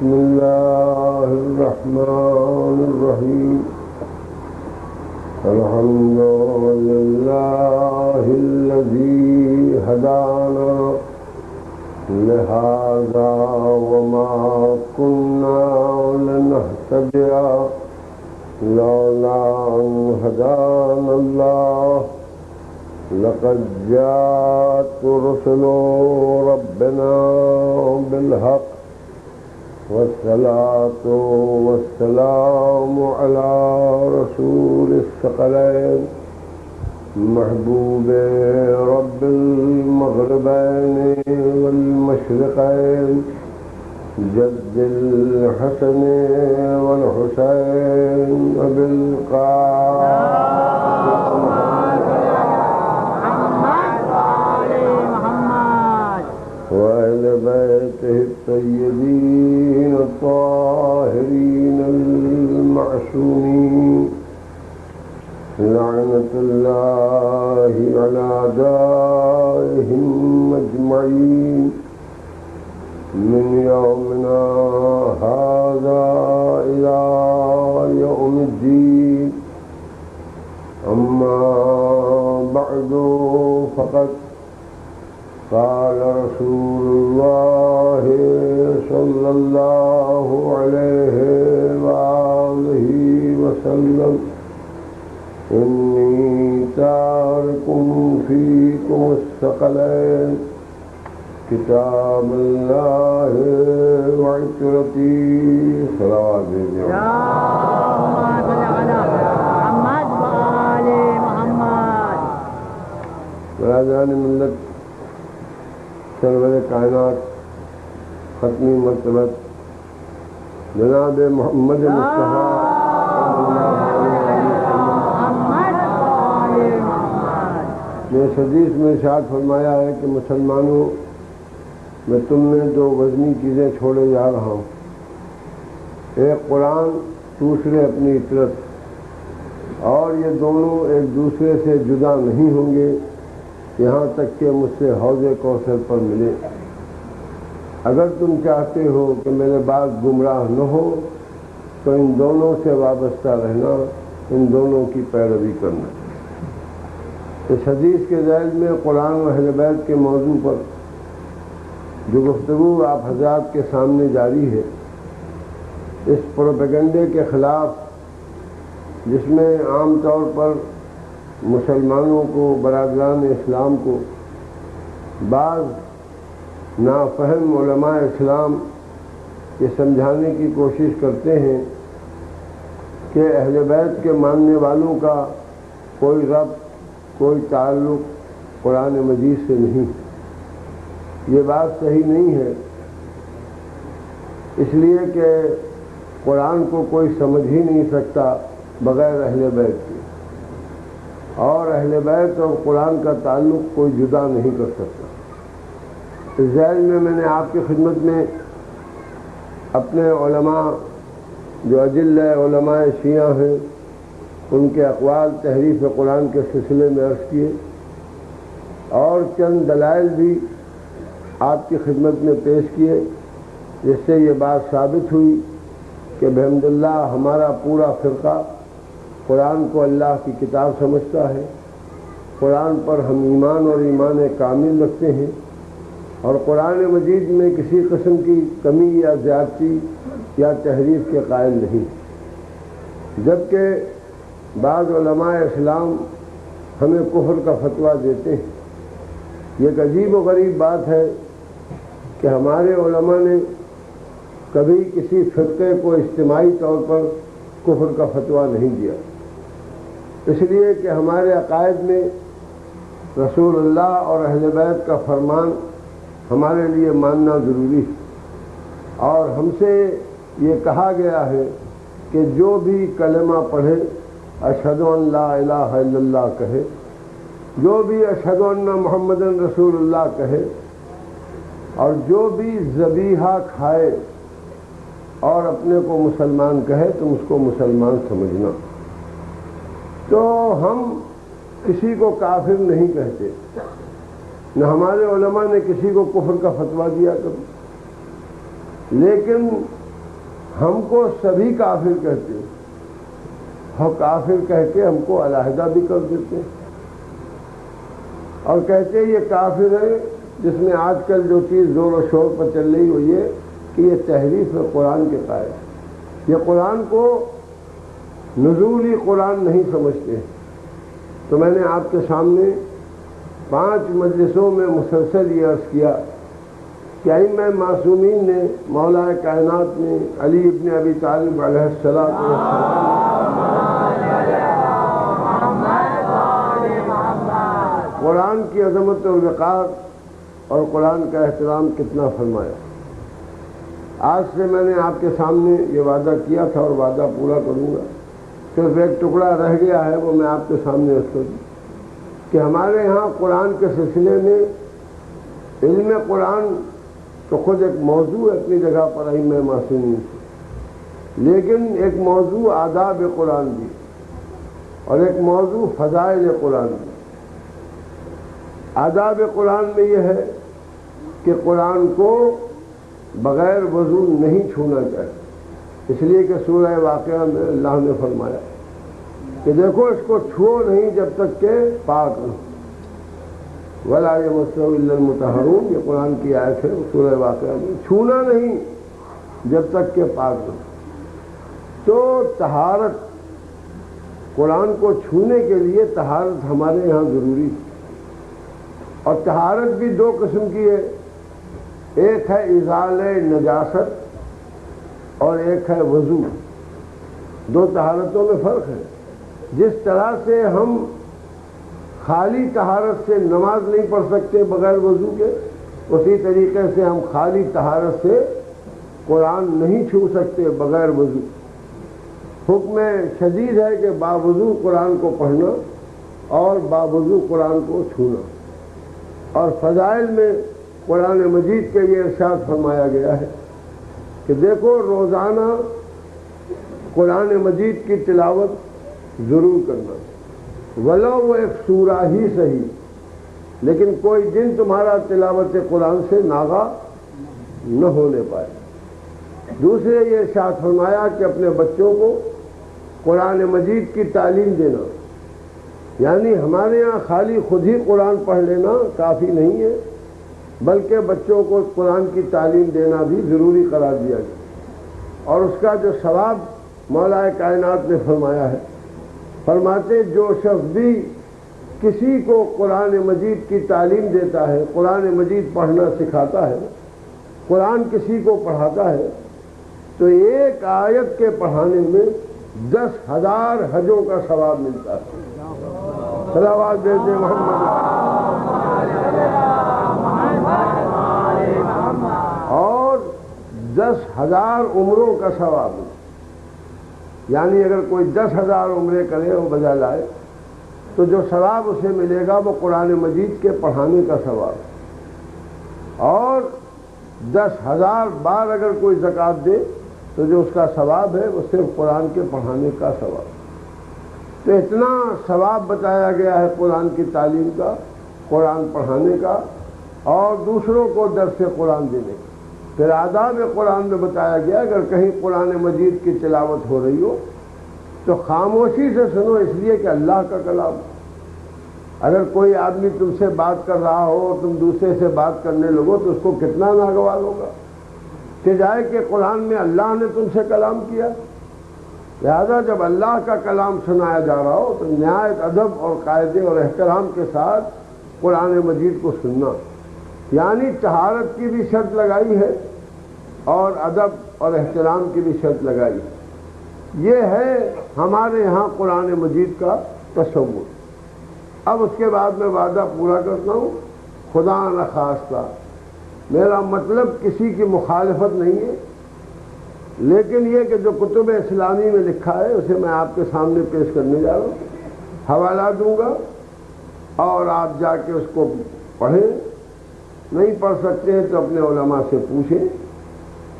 بسم الله الرحمن الرحيم الحمد لله الذي هدانا لهذا وما كنا لنهتدي لولا أن هدانا الله لقد جاءت رسل ربنا بالحق والصلاة والسلام على رسول الثقلين محبوب رب المغربين والمشرقين جد الحسن والحسين بالقاسم وأهل بيته الطيبين الطاهرين المعصومين لعنة الله على أعدائهم أجمعين من يومنا هذا إلى يوم الدين. أما بعد فقد قال رسول الله صلى الله عليه وآله وسلم إني تارك فيكم الثقلين كتاب الله وعترتي صلوات محمد وآل محمد. برادران ملت، سرور کائنات، ختمی مرتبت جناب محمد مصطفیٰ نے اس حدیث میں ارشاد فرمایا ہے کہ مسلمانوں، میں تم میں دو وزنی چیزیں چھوڑے جا رہا ہوں، ایک قرآن، دوسرے اپنی عطرت، اور یہ دونوں ایک دوسرے سے جدا نہیں ہوں گے یہاں تک کہ مجھ سے حوض کوثر پر ملے۔ اگر تم چاہتے ہو کہ میرے بعد گمراہ نہ ہو تو ان دونوں سے وابستہ رہنا، ان دونوں کی پیروی کرنا۔ اس حدیث کے ذیل میں قرآن و اہل بیت کے موضوع پر جو گفتگو آپ حضرات کے سامنے جاری ہے، اس پروپیگنڈے کے خلاف جس میں عام طور پر مسلمانوں کو، برادران اسلام کو بعض نافہم علماء اسلام یہ سمجھانے کی کوشش کرتے ہیں کہ اہل بیت کے ماننے والوں کا کوئی ربط، کوئی تعلق قرآن مجید سے نہیں۔ یہ بات صحیح نہیں ہے، اس لیے کہ قرآن کو کوئی سمجھ ہی نہیں سکتا بغیر اہل بیت کے، اور اہل بیت اور قرآن کا تعلق کوئی جدا نہیں کر سکتا۔ اس ذیل میں نے آپ کی خدمت میں اپنے علماء جو اجل علماء شیعہ ہیں ان کے اقوال تحریف قرآن کے سلسلے میں عرض کیے، اور چند دلائل بھی آپ کی خدمت میں پیش کیے، جس سے یہ بات ثابت ہوئی کہ بحمد اللہ ہمارا پورا فرقہ قرآن کو اللہ کی کتاب سمجھتا ہے، قرآن پر ہم ایمان اور ایمان کامل رکھتے ہیں، اور قرآن مجید میں کسی قسم کی کمی یا زیادتی یا تحریف کے قائل نہیں۔ جبکہ بعض علماء اسلام ہمیں کفر کا فتویٰ دیتے ہیں۔ یہ ایک عجیب و غریب بات ہے کہ ہمارے علماء نے کبھی کسی فرقے کو اجتماعی طور پر کفر کا فتویٰ نہیں دیا، اس لیے کہ ہمارے عقائد میں رسول اللہ اور اہل بیت کا فرمان ہمارے لیے ماننا ضروری ہے، اور ہم سے یہ کہا گیا ہے کہ جو بھی کلمہ پڑھے، اشہد ان لا الہ الا اللہ کہے، جو بھی اشہد ان محمد رسول اللہ کہے، اور جو بھی ذبیحہ کھائے اور اپنے کو مسلمان کہے تم اس کو مسلمان سمجھنا۔ تو ہم کسی کو کافر نہیں کہتے، نہ ہمارے علماء نے کسی کو کفر کا فتویٰ دیا کبھی، لیکن ہم کو سبھی کافر کہتے ہیں اور کافر کہہ کے ہم کو علیحدہ بھی کر دیتے ہیں اور کہتے ہیں یہ کافر ہے، جس میں آج کل جو چیز زور و شور پر چل رہی وہ یہ کہ یہ تحریف ہے قرآن کے قائل، یہ قرآن کو نزولی قرآن نہیں سمجھتے۔ تو میں نے آپ کے سامنے 5 مجلسوں میں مسلسل یہ عرض کیا کہ ائمہ معصومین نے، مولا کائنات نے، علی ابن ابی طالب علیہ السلام قرآن کی عظمت اور وقار اور قرآن کا احترام کتنا فرمایا۔ آج سے میں نے آپ کے سامنے یہ وعدہ کیا تھا اور وعدہ پورا کروں گا، صرف ایک ٹکڑا رہ گیا ہے، وہ میں آپ کے سامنے عرض کر دوں کہ ہمارے ہاں قرآن کے سلسلے میں علم قرآن تو خود ایک موضوع ہے اپنی جگہ پر ائمہ معصومین سے، لیکن ایک موضوع آداب قرآن بھی اور ایک موضوع فضائل قرآن بھی۔ آداب قرآن میں یہ ہے کہ قرآن کو بغیر وضو نہیں چھونا چاہیے، اس لیے کہ سورہ واقعہ میں اللہ نے فرمایا کہ دیکھو اس کو چھو نہیں جب تک کہ پاک نہ، وَلَا يَمَسُّهُ إِلَّا الْمُطَهَّرُونَ، یہ قرآن کی آیت ہے سورہ واقعہ میں، چھونا نہیں جب تک کہ پاک نہ۔ تو طہارت، قرآن کو چھونے کے لیے طہارت ہمارے یہاں ضروری ہے، اور طہارت بھی 2 قسم کی ہے، ایک ہے ازالہ نجاست اور ایک ہے وضو۔ 2 طہارتوں میں فرق ہے۔ جس طرح سے ہم خالی طہارت سے نماز نہیں پڑھ سکتے بغیر وضو کے، اسی طریقے سے ہم خالی طہارت سے قرآن نہیں چھو سکتے بغیر وضو۔ حکم شدید ہے کہ باوضو قرآن کو پڑھنا اور باوضو قرآن کو چھونا۔ اور فضائل میں قرآن مجید کے یہ ارشاد فرمایا گیا ہے کہ دیکھو روزانہ قرآن مجید کی تلاوت ضرور کرنا، ولو وہ ایک سورہ ہی صحیح، لیکن کوئی دن تمہارا تلاوت قرآن سے ناغہ نہ ہونے پائے۔ دوسرے یہ ارشاد فرمایا کہ اپنے بچوں کو قرآن مجید کی تعلیم دینا، یعنی ہمارے یہاں خالی خود ہی قرآن پڑھ لینا کافی نہیں ہے، بلکہ بچوں کو قرآن کی تعلیم دینا بھی ضروری قرار دیا گیا، اور اس کا جو ثواب مولا کائنات نے فرمایا ہے، فرماتے جو شخص بھی کسی کو قرآن مجید کی تعلیم دیتا ہے، قرآن مجید پڑھنا سکھاتا ہے، قرآن کسی کو پڑھاتا ہے، تو ایک آیت کے پڑھانے میں 10,000 حجوں کا ثواب ملتا ہے۔ صلوات دیتے محمد، اور 10,000 عمروں کا ثواب، یعنی اگر کوئی 10,000 عمرے کرے اور بجا لائے تو جو ثواب اسے ملے گا وہ قرآن مجید کے پڑھانے کا ثواب، اور 10,000 بار اگر کوئی زکوٰۃ دے تو جو اس کا ثواب ہے وہ صرف قرآن کے پڑھانے کا ثواب۔ تو اتنا ثواب بتایا گیا ہے قرآن کی تعلیم کا، قرآن پڑھانے کا اور دوسروں کو درس قرآن دینے کا۔ پھر آداب قرآن میں بتایا گیا اگر کہیں قرآن مجید کی تلاوت ہو رہی ہو تو خاموشی سے سنو، اس لیے کہ اللہ کا کلام۔ اگر کوئی آدمی تم سے بات کر رہا ہو اور تم دوسرے سے بات کرنے لگو تو اس کو کتنا ناگوار ہوگا کہ جائے کہ قرآن میں اللہ نے تم سے کلام کیا۔ لہذا جب اللہ کا کلام سنایا جا رہا ہو تو نہایت ادب اور قاعدے اور احترام کے ساتھ قرآن مجید کو سننا، یعنی طہارت کی بھی شرط لگائی ہے اور ادب اور احترام کی بھی شرط لگائی ہے۔ یہ ہے ہمارے ہاں قرآن مجید کا تصور۔ اب اس کے بعد میں وعدہ پورا کرتا ہوں، خدا نخواستہ میرا مطلب کسی کی مخالفت نہیں ہے، لیکن یہ کہ جو کتب اسلامی میں لکھا ہے اسے میں آپ کے سامنے پیش کرنے جا رہا ہوں، حوالہ دوں گا اور آپ جا کے اس کو پڑھیں، نہیں پڑھ سکتے ہیں تو اپنے علماء سے پوچھیں۔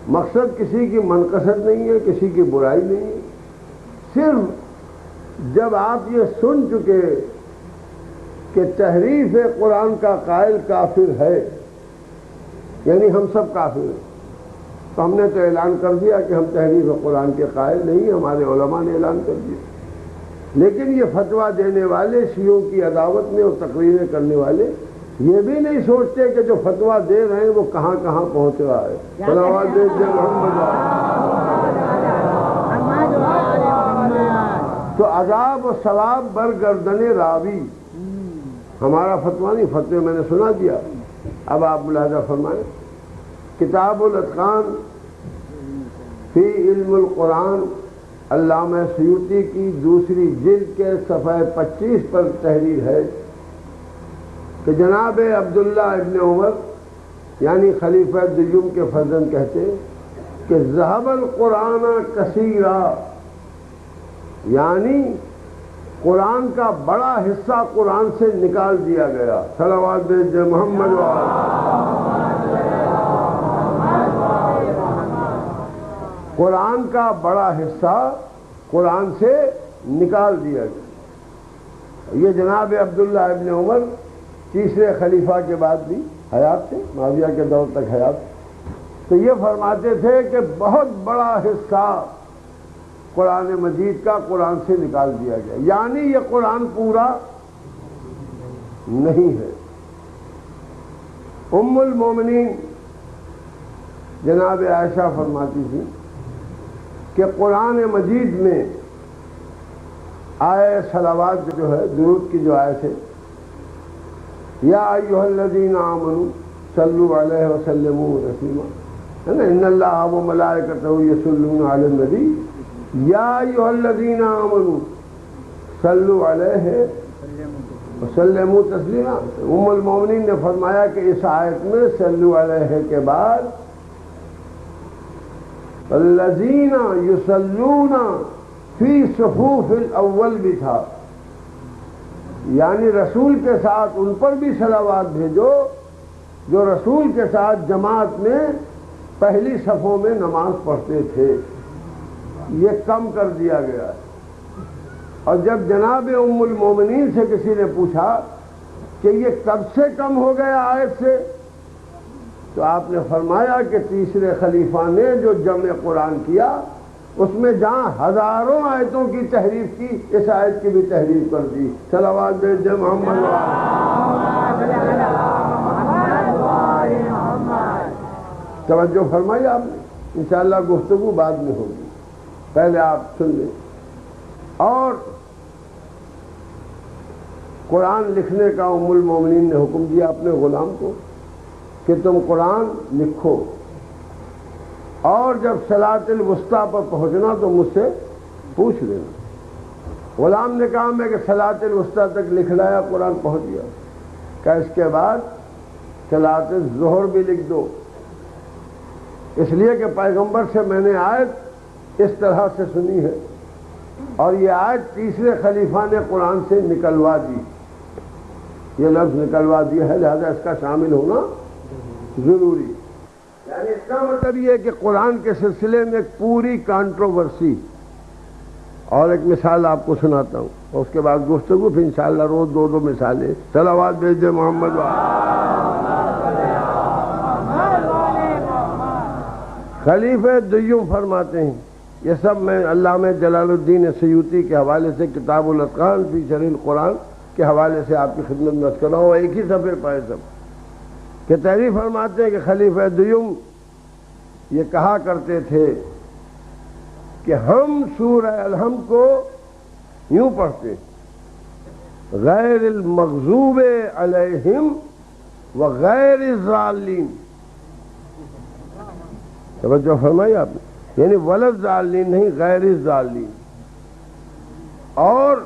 مقصد کسی کی منقصد نہیں ہے، کسی کی برائی نہیں ہے، صرف جب آپ یہ سن چکے کہ تحریف قرآن کا قائل کافر ہے، یعنی ہم سب کافر ہیں، تو ہم نے تو اعلان کر دیا کہ ہم تحریف قرآن کے قائل نہیں، ہمارے علماء نے اعلان کر دیا۔ لیکن یہ فتویٰ دینے والے، شیعوں کی عداوت میں اور تقریریں کرنے والے، یہ بھی نہیں سوچتے کہ جو فتویٰ دے رہے ہیں وہ کہاں کہاں پہنچ رہا ہے۔ صلوات محمد۔ تو عذاب و ثواب برگردن راوی، ہمارا فتویٰ نہیں، فتوے میں نے سنا دیا۔ اب آپ ملاحظہ فرمائیں، کتاب الاتقان فی علم القرآن، علامہ سیوطی کی دوسری جلد کے صفحہ 25 پر تحریر ہے کہ جناب عبداللہ ابن عمر یعنی خلیفہ دیوم کے فرزند کہتے کہ ذہب القرآن کثیرا، یعنی قرآن کا بڑا حصہ قرآن سے نکال دیا گیا۔ صلوات محمد قرآن کا بڑا حصہ قرآن سے نکال دیا گیا۔ یہ جناب عبداللہ ابن عمر تیسرے خلیفہ کے بعد بھی حیات تھے، معاویہ کے دور تک حیات تھے، تو یہ فرماتے تھے کہ بہت بڑا حصہ قرآن مجید کا قرآن سے نکال دیا گیا، یعنی یہ قرآن پورا نہیں ہے۔ ام المومنین جناب عائشہ فرماتی تھی کہ قرآن مجید میں آئے صلوات جو ہے، درود کی جو آیت ہے، یا ایھا الذین آمنوا صلوا علیہ وسلموا تسلیما، ہے نا، ان اللہ و ملائکتہ یصلون علی النبی یا ایھا الذین آمنوا صلوا علیہ وسلموا تسلیما۔ ام المومنین نے فرمایا کہ اس آیت میں صلوا علیہ کے بعد الذین یصلون فی صفوف الاول بھی تھا، یعنی رسول کے ساتھ ان پر بھی صلوات بھیجو جو رسول کے ساتھ جماعت میں پہلی صفوں میں نماز پڑھتے تھے، یہ کم کر دیا گیا ہے۔ اور جب جناب ام المومنین سے کسی نے پوچھا کہ یہ کب سے کم ہو گیا آیت سے، تو آپ نے فرمایا کہ تیسرے خلیفہ نے جو جمع قرآن کیا اس میں جہاں ہزاروں آیتوں کی تحریف کی، اس آیت کی بھی تحریف کر دی۔ صلوات محمد۔ توجہ فرمائی آپ نے، انشاءاللہ گفتگو بعد میں ہوگی، پہلے آپ سن لیں۔ اور قرآن لکھنے کا ام المومنین نے حکم دیا اپنے غلام کو کہ تم قرآن لکھو، اور جب صلاۃ الوسطیٰ پر پہنچنا تو مجھ سے پوچھ لینا۔ غلام نے کہا میں کہ صلاۃ الوسطیٰ تک لکھ لایا، قرآن پہنچ گیا، کہ اس کے بعد صلاۃ الظہر بھی لکھ دو، اس لیے کہ پیغمبر سے میں نے آیت اس طرح سے سنی ہے، اور یہ آیت تیسرے خلیفہ نے قرآن سے نکلوا دی، یہ لفظ نکلوا دیا ہے، لہذا اس کا شامل ہونا ضروری۔ یعنی اس کا مطلب یہ ہے کہ قرآن کے سلسلے میں ایک پوری کانٹروورسی، اور ایک مثال آپ کو سناتا ہوں اور اس کے بعد گفتگو، پھر انشاءاللہ روز دو دو مثالیں۔ صلوات بھیج دے محمد۔ خلیفہ دیوم فرماتے ہیں، یہ سب میں علامہ جلال الدین سیوطی کے حوالے سے کتاب الاتقان فی شرح القرآن کے حوالے سے آپ کی خدمت میں عرض کر رہا ہوں، ایک ہی صفحے پر ہے سب، کہ تحریر فرماتے ہیں کہ خلیفہ دیوم یہ کہا کرتے تھے کہ ہم سورہ الحمد کو یوں پڑھتے، غیر المغضوب علیہم وغیر الضالین، توجہ فرمائی آپ نے، یعنی ولا الضالین نہیں، غیر الضالین۔ اور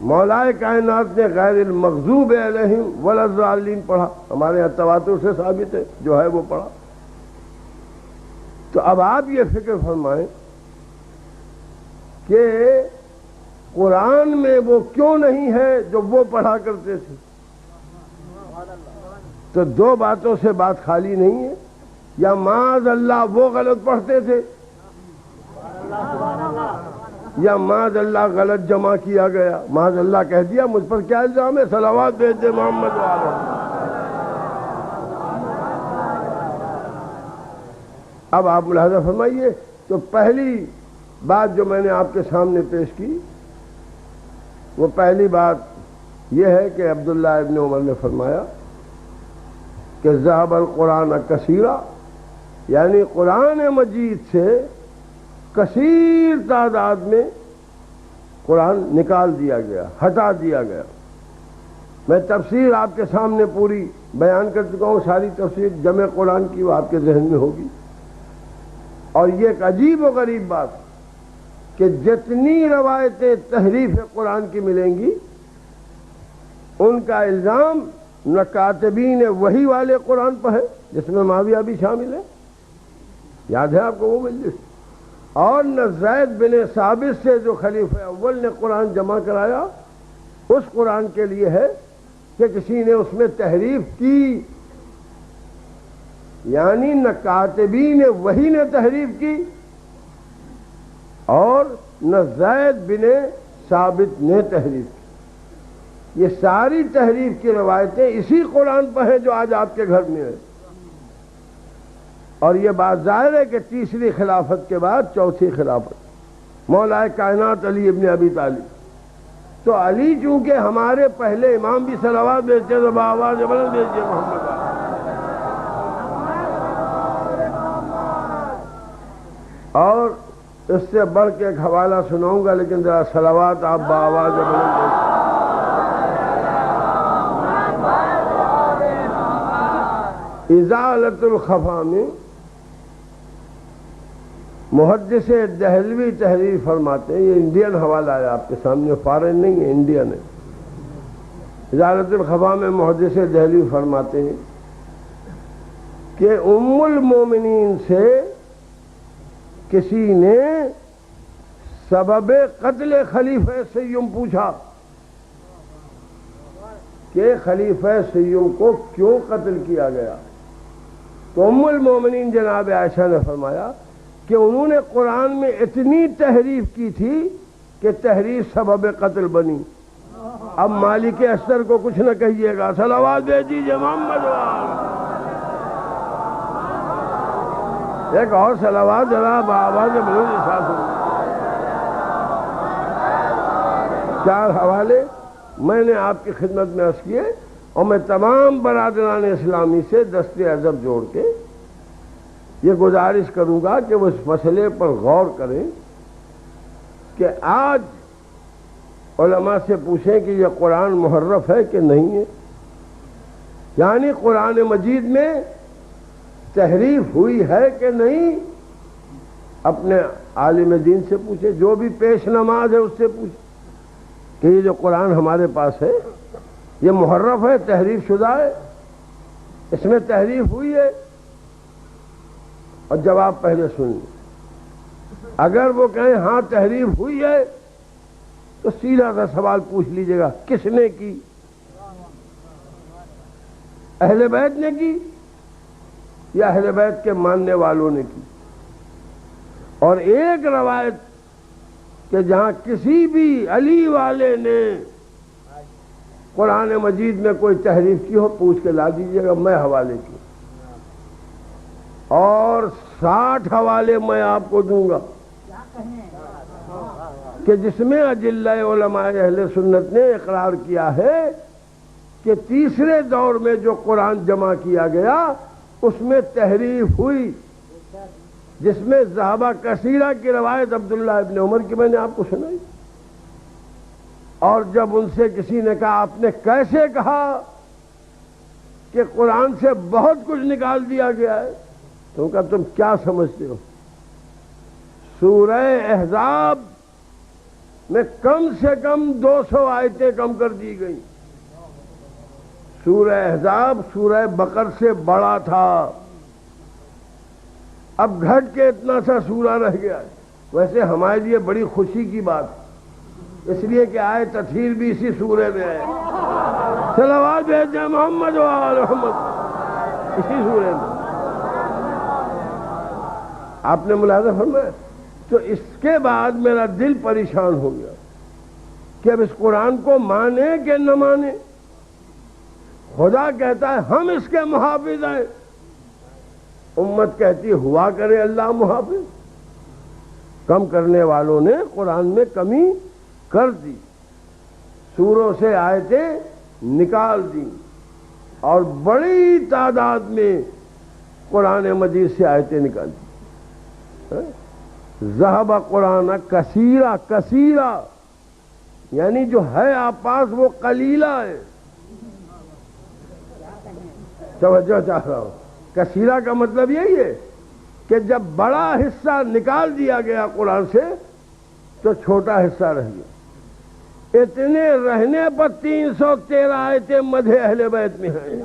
مولا کائنات نے غیر المغضوب علیہم ولا الضالین پڑھا، ہمارے یہاں تواتر سے ثابت ہے، جو ہے وہ پڑھا۔ تو اب آپ یہ فکر فرمائیں کہ قرآن میں وہ کیوں نہیں ہے جو وہ پڑھا کرتے تھے؟ تو دو باتوں سے بات خالی نہیں ہے، یا معاذ اللہ وہ غلط پڑھتے تھے، یا معاذ اللہ غلط جمع کیا گیا، معاذ اللہ کہہ دیا، مجھ پر کیا الزام ہے؟ صلوات بھیج دے محمد والے۔ اب آپ ملاحظہ فرمائیے، تو پہلی بات جو میں نے آپ کے سامنے پیش کی، وہ پہلی بات یہ ہے کہ عبداللہ ابن عمر نے فرمایا کہ ذهب القرآن کثیرا، یعنی قرآن مجید سے کثیر تعداد میں قرآن نکال دیا گیا، ہٹا دیا گیا۔ میں تفسیر آپ کے سامنے پوری بیان کر چکا ہوں، ساری تفسیر جمع قرآن کی وہ آپ کے ذہن میں ہوگی۔ اور یہ ایک عجیب و غریب بات کہ جتنی روایتیں تحریف قرآن کی ملیں گی، ان کا الزام نہ کاتبین وحی والے قرآن پر ہے جس میں معاویہ بھی شامل ہے، یاد ہے آپ کو وہ مجلس، اور نہ زید بن ثابت سے جو خلیفہ اول نے قرآن جمع کرایا اس قرآن کے لیے ہے کہ کسی نے اس میں تحریف کی، یعنی نہ کاتبین وحی نے تحریف کی اور نہ زید بن ثابت نے تحریف کی۔ یہ ساری تحریف کی روایتیں اسی قرآن پر ہیں جو آج آپ کے گھر میں ہے، اور یہ بات ظاہر ہے کہ تیسری خلافت کے بعد چوتھی خلافت مولا کائنات علی ابن ابی طالب، تو علی چونکہ ہمارے پہلے امام بھی صلوات بھیجتے تو بآواز بلند بھیجیے محمد۔ اور اس سے بڑھ کے ایک حوالہ سناؤں گا، لیکن ذرا صلوات آپ بآواز بلند بھیجیے۔ ازالۃ الخفا میں محدث دہلوی تحریر فرماتے ہیں، یہ انڈین حوالہ ہے آپ کے سامنے، فارن نہیں ہے، انڈین ہے۔ ازالۃ الخفا میں محدث دہلوی فرماتے ہیں کہ ام المومنین سے کسی نے سبب قتل خلیفہ سیوم پوچھا کہ خلیفہ سیوم کو کیوں قتل کیا گیا، تو ام المومنین جناب عائشہ نے فرمایا کہ انہوں نے قرآن میں اتنی تحریف کی تھی کہ تحریف سبب قتل بنی۔ اب مالک اشتر کو کچھ نہ کہیے گا، صلوات بھیجیے محمد وآلہ۔ ایک اور صلوات ذرا بآواز بلند ساتھ ہو۔ چار حوالے میں نے آپ کی خدمت میں عرض کیے، اور میں تمام برادران اسلامی سے دست ادب جوڑ کے یہ گزارش کروں گا کہ وہ اس مسئلے پر غور کریں کہ آج علماء سے پوچھیں کہ یہ قرآن محرف ہے کہ نہیں ہے، یعنی قرآن مجید میں تحریف ہوئی ہے کہ نہیں۔ اپنے عالم دین سے پوچھیں، جو بھی پیش نماز ہے اس سے پوچھیں کہ یہ جو قرآن ہمارے پاس ہے یہ محرف ہے، تحریف شدہ ہے، اس میں تحریف ہوئی ہے؟ اور جواب پہلے سن لیں۔ اگر وہ کہیں ہاں تحریف ہوئی ہے تو سیدھا سا سوال پوچھ لیجئے گا، کس نے کی؟ اہل بیت نے کی یا اہل بیت کے ماننے والوں نے کی؟ اور ایک روایت کہ جہاں کسی بھی علی والے نے قرآن مجید میں کوئی تحریف کی ہو پوچھ کے لا دیجئے گا، میں حوالے کی، اور 60 حوالے میں آپ کو دوں گا کہ جس میں اجلہ علماء اہل سنت نے اقرار کیا ہے کہ تیسرے دور میں جو قرآن جمع کیا گیا اس میں تحریف ہوئی، جس میں ذہبہ کثیرہ کی روایت عبداللہ ابن عمر کی میں نے آپ کو سنائی۔ اور جب ان سے کسی نے کہا آپ نے کیسے کہا کہ قرآن سے بہت کچھ نکال دیا گیا ہے، تو کہا تم کیا سمجھتے ہو؟ سورہ احزاب میں کم سے کم 200 آیتیں کم کر دی گئیں۔ سورہ احزاب سورہ بقر سے بڑا تھا، اب گھٹ کے اتنا سا سورہ رہ گیا ہے۔ ویسے ہمارے لیے بڑی خوشی کی بات، اس لیے کہ آئے تطہیر بھی اسی سورے میں ہے، صلوات بھیجیں محمد و آل محمد، اسی سورے میں آپ نے ملاحظہ فرمایا۔ تو اس کے بعد میرا دل پریشان ہو گیا کہ اب اس قرآن کو مانے کہ نہ مانے۔ خدا کہتا ہے ہم اس کے محافظ ہیں، امت کہتی ہوا کرے اللہ محافظ، کم کرنے والوں نے قرآن میں کمی کر دی، سوروں سے آیتیں نکال دی اور بڑی تعداد میں قرآن مجید سے آیتیں نکال دی۔ ذہب قرآن کثیرہ، کثیرہ یعنی جو ہے آپ پاس وہ قلیلہ ہے۔ توجہ چاہ رہا ہوں، کثیرہ کا مطلب یہی ہے کہ جب بڑا حصہ نکال دیا گیا قرآن سے تو چھوٹا حصہ رہ گیا۔ اتنے رہنے پر 313 آیتیں مدح اہل بیت میں ہیں۔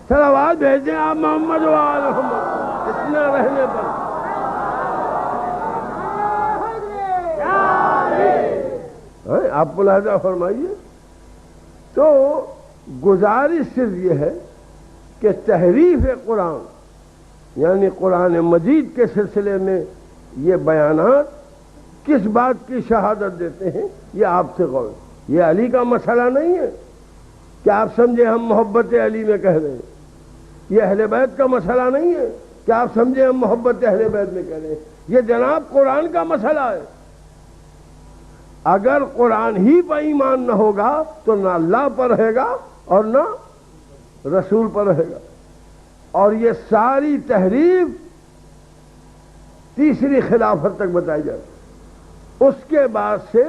صلوات بھیجیں آپ محمد و آل محمد، اتنا رہنے پر۔ آپ ملاحظہ فرمائیے۔ تو گزارش صرف یہ ہے کہ تحریف قرآن یعنی قرآن مجید کے سلسلے میں یہ بیانات کس بات کی شہادت دیتے ہیں، یہ آپ سے غور۔ یہ علی کا مسئلہ نہیں ہے کہ آپ سمجھے ہم محبت علی میں کہہ رہے ہیں، یہ اہل بیت کا مسئلہ نہیں ہے کہ آپ سمجھے ہم محبت اہل بیت میں کہہ رہے ہیں، یہ جناب قرآن کا مسئلہ ہے۔ اگر قرآن ہی پر ایمان نہ ہوگا تو نہ اللہ پر رہے گا اور نہ رسول پر رہے گا، اور یہ ساری تحریف تیسری خلافت تک بتائی جاتی۔ اس کے بعد سے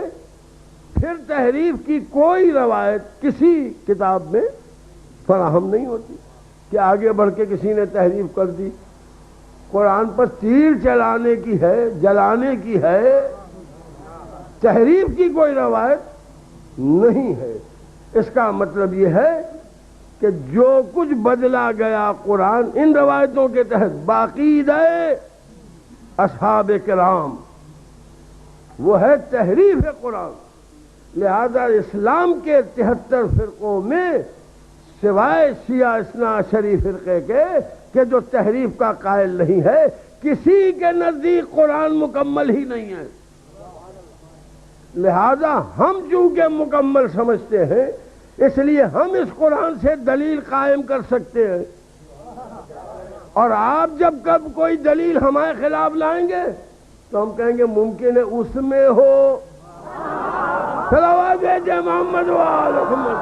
پھر تحریف کی کوئی روایت کسی کتاب میں فراہم نہیں ہوتی کہ آگے بڑھ کے کسی نے تحریف کر دی۔ قرآن پر تیر چلانے کی ہے، جلانے کی ہے، تحریف کی کوئی روایت نہیں ہے۔ اس کا مطلب یہ ہے کہ جو کچھ بدلا گیا قرآن ان روایتوں کے تحت باقاعدہ اصحاب کرام، وہ ہے تحریف قرآن۔ لہذا اسلام کے 73 فرقوں میں سوائے شیعہ اثنا عشری فرقے کے کہ جو تحریف کا قائل نہیں ہے، کسی کے نزدیک قرآن مکمل ہی نہیں ہے۔ لہذا ہم چونکہ مکمل سمجھتے ہیں اس لیے ہم اس قرآن سے دلیل قائم کر سکتے ہیں، اور آپ جب کب کوئی دلیل ہمارے خلاف لائیں گے تو ہم کہیں گے ممکن ہے اس میں ہو۔ صلوات بھیجیں محمد و آل محمد،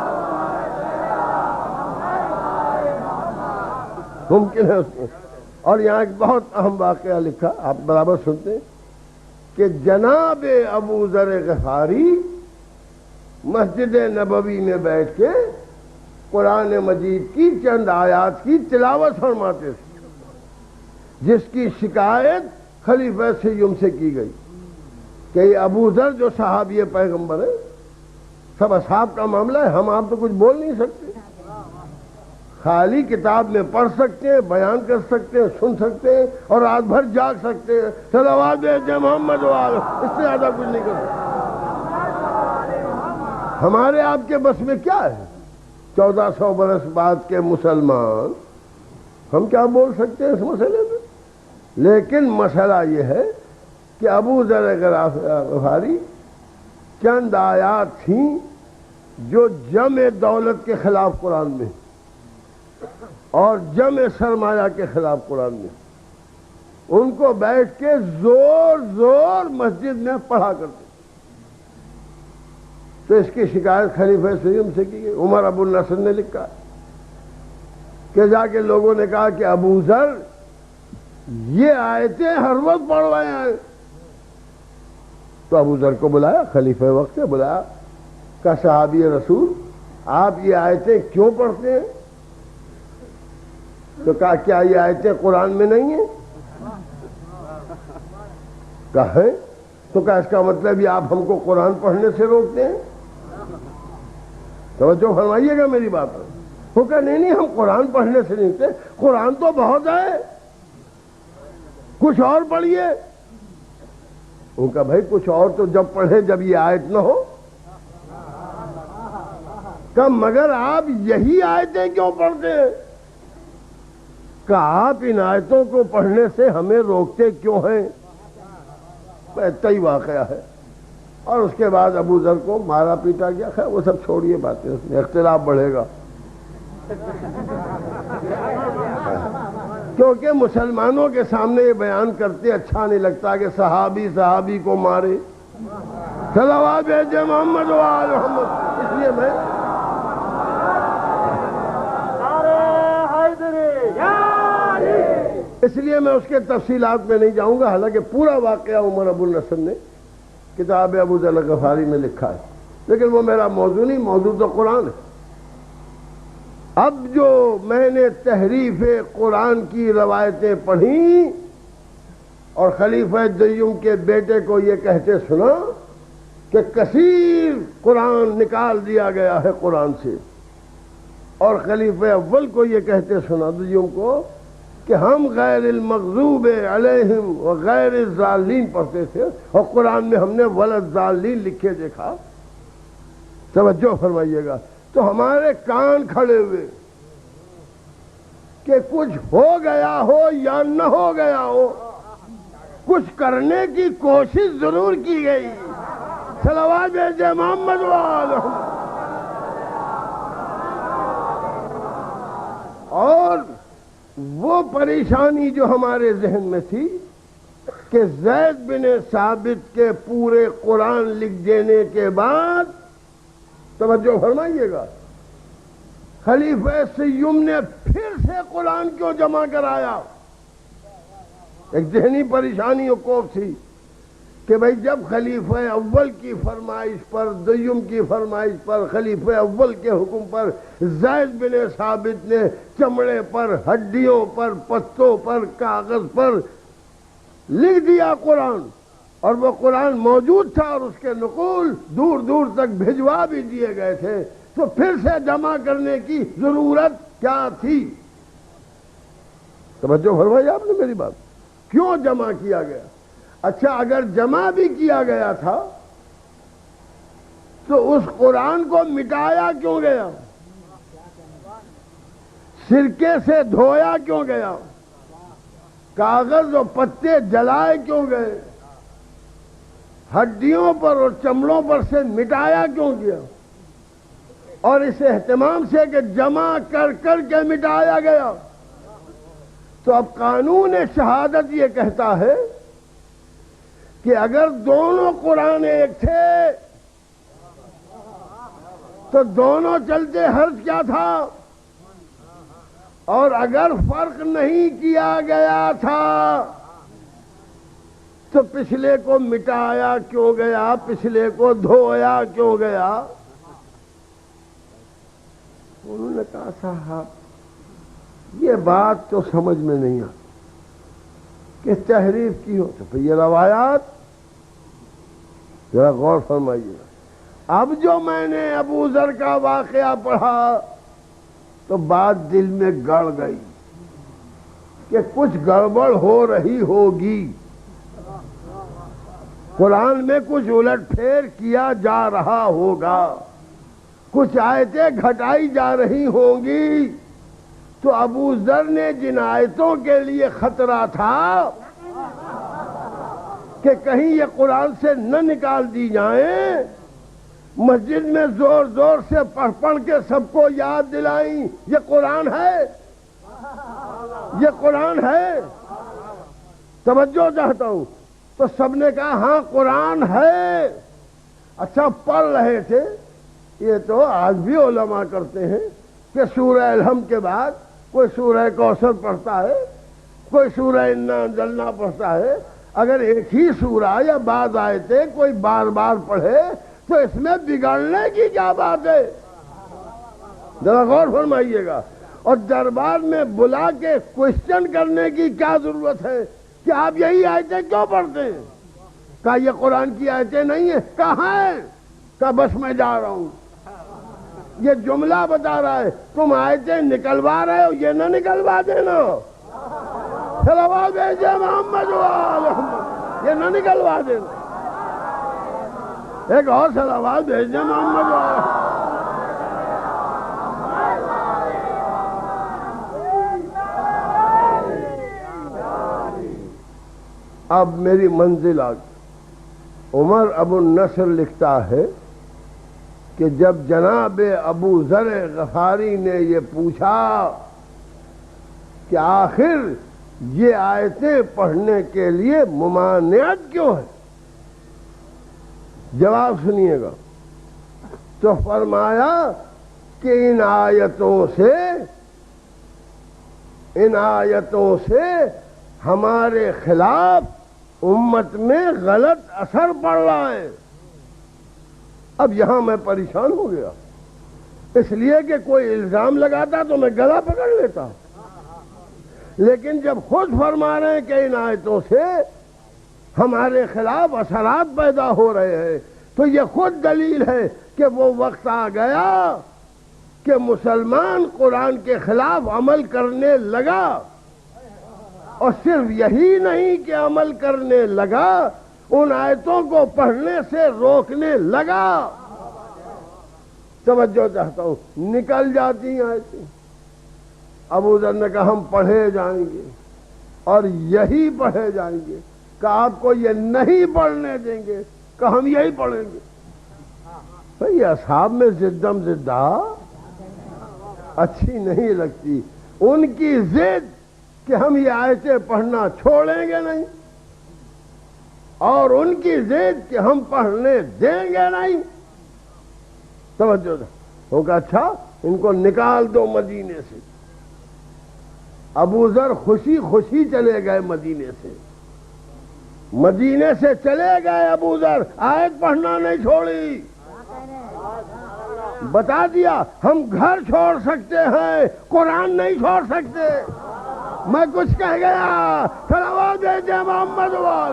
ممکن ہے اس میں۔ اور یہاں ایک بہت اہم واقعہ لکھا، آپ برابر سنتے ہیں کہ جناب ابو ذر غفاری مسجد نبوی میں بیٹھ کے قرآن مجید کی چند آیات کی تلاوت فرماتے تھے، جس کی شکایت خلیفہ سیوم سے کی گئی کہ یہ ابو ذر جو صحابی پیغمبر ہے، سب اصحاب کا معاملہ ہے، ہم آپ تو کچھ بول نہیں سکتے، خالی کتاب میں پڑھ سکتے ہیں، بیان کر سکتے ہیں، سن سکتے ہیں اور رات بھر جاگ سکتے ہیں۔ صلوات بھیجیں محمد و آل، اس سے زیادہ کچھ نہیں کر سکتے۔ ہمارے آپ کے بس میں کیا ہے؟ 1400 برس بعد کے مسلمان ہم کیا بول سکتے ہیں اس مسئلے میں؟ لیکن مسئلہ یہ ہے کہ ابو ذر غفاری چند آیات تھیں جو جمع دولت کے خلاف قرآن میں اور جمع سرمایہ کے خلاف قرآن میں، ان کو بیٹھ کے زور زور مسجد میں پڑھا کرتے، تو اس کی شکایت خلیفہ سیوم سے کی گئی۔ عمر ابو النصر نے لکھا کہ جا کے لوگوں نے کہا کہ ابو ذر یہ آیتیں ہر وقت پڑھ رہے ہیں، تو ابو ذر کو بلایا، خلیفہ وقت سے بلایا، کہ صحابی رسول آپ یہ آیتیں کیوں پڑھتے ہیں؟ تو کہا کیا یہ آیتیں قرآن میں نہیں ہیں؟ کہا ہے، تو کہا اس کا مطلب یہ آپ ہم کو قرآن پڑھنے سے روکتے ہیں؟ توجہ فرمائیے گا میری بات پر۔ وہ کہا نہیں نہیں، ہم قرآن پڑھنے سے نہیں روکتے، قرآن تو بہت ہے، کچھ اور پڑھیے۔ ان کا بھائی کچھ اور تو جب پڑھے جب یہ آیت نہ ہو۔ کہ مگر آپ یہی آیتیں کیوں پڑھتے ہیں؟ کہ آپ ان آیتوں کو پڑھنے سے ہمیں روکتے کیوں ہیں؟ اتنا ہی واقعہ ہے۔ اور اس کے بعد ابو ذر کو مارا پیٹا گیا۔ خیر وہ سب چھوڑیے باتیں، اس میں اختلاف بڑھے گا۔ کیونکہ مسلمانوں کے سامنے یہ بیان کرتے اچھا نہیں لگتا کہ صحابی کو مارے. صلوات بھیجے محمد و آل محمد. اس لیے میں اس کے تفصیلات میں نہیں جاؤں گا، حالانکہ پورا واقعہ عمر ابو النصر نے کتاب ابو ذر الغفاری میں لکھا ہے، لیکن وہ میرا موضوع نہیں، موضوع تو قرآن ہے. اب جو میں نے تحریف قرآن کی روایتیں پڑھیں اور خلیفہ دیوم کے بیٹے کو یہ کہتے سنا کہ کثیر قرآن نکال دیا گیا ہے قرآن سے، اور خلیفہ اول کو یہ کہتے سنا دیوم کو کہ ہم غیر المغضوب علیہم و غیر الضالین پڑھتے تھے اور قرآن میں ہم نے ولا الضالین لکھے دیکھا. توجہ فرمائیے گا. تو ہمارے کان کھڑے ہوئے کہ کچھ ہو گیا ہو یا نہ ہو گیا ہو، کچھ کرنے کی کوشش ضرور کی گئی. صلوات بھیجے محمد و آل محمد. اور وہ پریشانی جو ہمارے ذہن میں تھی کہ زید بن ثابت کے پورے قرآن لکھ دینے کے بعد، توجہ فرمائیے گا، خلیفہ سیوم نے پھر سے قرآن کیوں جمع کرایا. ایک ذہنی پریشانی و خوف تھی کہ بھئی جب خلیفہ اول کی فرمائش پر، دیوم کی فرمائش پر، خلیفہ اول کے حکم پر زید بن ثابت نے چمڑے پر، ہڈیوں پر، پتوں پر، کاغذ پر لکھ دیا قرآن، اور وہ قرآن موجود تھا اور اس کے نقول دور دور تک بھجوا بھی دیے گئے تھے، تو پھر سے جمع کرنے کی ضرورت کیا تھی؟ توجہ فرمائی آپ نے میری بات. کیوں جمع کیا گیا؟ اچھا اگر جمع بھی کیا گیا تھا تو اس قرآن کو مٹایا کیوں گیا؟ سرکے سے دھویا کیوں گیا؟ کاغذ و پتے جلائے کیوں گئے؟ ہڈیوں پر اور چمڑوں پر سے مٹایا کیوں گیا؟ اور اس اہتمام سے کہ جمع کر کر کے مٹایا گیا. تو اب قانون شہادت یہ کہتا ہے کہ اگر دونوں قرآن ایک تھے تو دونوں چلتے حرج کیا تھا، اور اگر فرق نہیں کیا گیا تھا تو پچھلے کو مٹایا کیوں گیا، پچھلے کو دھویا کیوں گیا؟ انہوں نے کہا صاحب یہ بات تو سمجھ میں نہیں آتی کہ تحریف کی ہو. تو پھر یہ روایات ذرا غور فرمائیے. اب جو میں نے ابو ذر کا واقعہ پڑھا تو بات دل میں گڑ گئی کہ کچھ گڑبڑ ہو رہی ہوگی، قرآن میں کچھ الٹ پھیر کیا جا رہا ہوگا، کچھ آیتیں گھٹائی جا رہی ہوں گی. تو ابو ذر نے جن آیتوں کے لیے خطرہ تھا کہ کہیں یہ قرآن سے نہ نکال دی جائیں، مسجد میں زور زور سے پڑھ پڑھ کے سب کو یاد دلائیں یہ قرآن ہے، یہ قرآن ہے. توجہ چاہتا ہوں. تو سب نے کہا ہاں قرآن ہے. اچھا پڑھ رہے تھے. یہ تو آج بھی علماء کرتے ہیں کہ سورہ الحمد کے بعد کوئی سورہ کوثر پڑھتا ہے، کوئی سورہ انا انزلنا پڑھتا ہے. اگر ایک ہی سورہ یا بعض آیتیں کوئی بار بار پڑھے تو اس میں بگڑنے کی کیا بات ہے؟ ذرا غور فرمائیے گا. اور دربار میں بلا کے کوشچن کرنے کی کیا ضرورت ہے کہ آپ یہی آیتیں کیوں پڑھتے ہیں؟ کہا یہ قرآن کی آیتیں نہیں ہیں. کہاں ہیں؟ کہا بس میں جا رہا ہوں. یہ جملہ بتا رہا ہے، تم آیتیں نکلوا رہے ہو، یہ نہ نکلوا دینا. صلوات بھیجے محمد و آل محمد، یہ نہ نکلوا دینا. ایک اور صلوات بھیجے محمد و آل محمد. اب میری منزل آ گئی. عمر ابو النصر لکھتا ہے کہ جب جناب ابو ذر غفاری نے یہ پوچھا کہ آخر یہ آیتیں پڑھنے کے لیے ممانعت کیوں ہے؟ جواب سنیے گا۔ تو فرمایا کہ ان آیتوں سے ہمارے خلاف امت میں غلط اثر پڑ رہا ہے۔ اب یہاں میں پریشان ہو گیا، اس لیے کہ کوئی الزام لگاتا تو میں گلا پکڑ لیتا، لیکن جب خود فرما رہے ہیں کہ ان آیتوں سے ہمارے خلاف اثرات پیدا ہو رہے ہیں، تو یہ خود دلیل ہے کہ وہ وقت آ گیا کہ مسلمان قرآن کے خلاف عمل کرنے لگا، اور صرف یہی نہیں کہ عمل کرنے لگا، ان آیتوں کو پڑھنے سے روکنے لگا۔ توجہ چاہتا ہوں، نکل جاتی ہیں آیتیں، ابو ذر نے کہا ہم پڑھے جائیں گے اور یہی پڑھے جائیں گے، کہ آپ کو یہ نہیں پڑھنے دیں گے، کہ ہم یہی پڑھیں گے۔ بھئی اصحاب میں زدم زدہ اچھی نہیں لگتی، ان کی ضد کہ ہم یہ آیتیں پڑھنا چھوڑیں گے نہیں، اور ان کی ضد کہ ہم پڑھنے دیں گے نہیں۔ توجہ ہوگا، اچھا ان کو نکال دو مدینے سے۔ ابو ذر خوشی خوشی چلے گئے مدینے سے چلے گئے ابو ذر، آیت پڑھنا نہیں چھوڑی، بتا دیا ہم گھر چھوڑ سکتے ہیں، قرآن نہیں چھوڑ سکتے۔ میں کچھ کہہ گیا، صلوات بھیجے محمد وال۔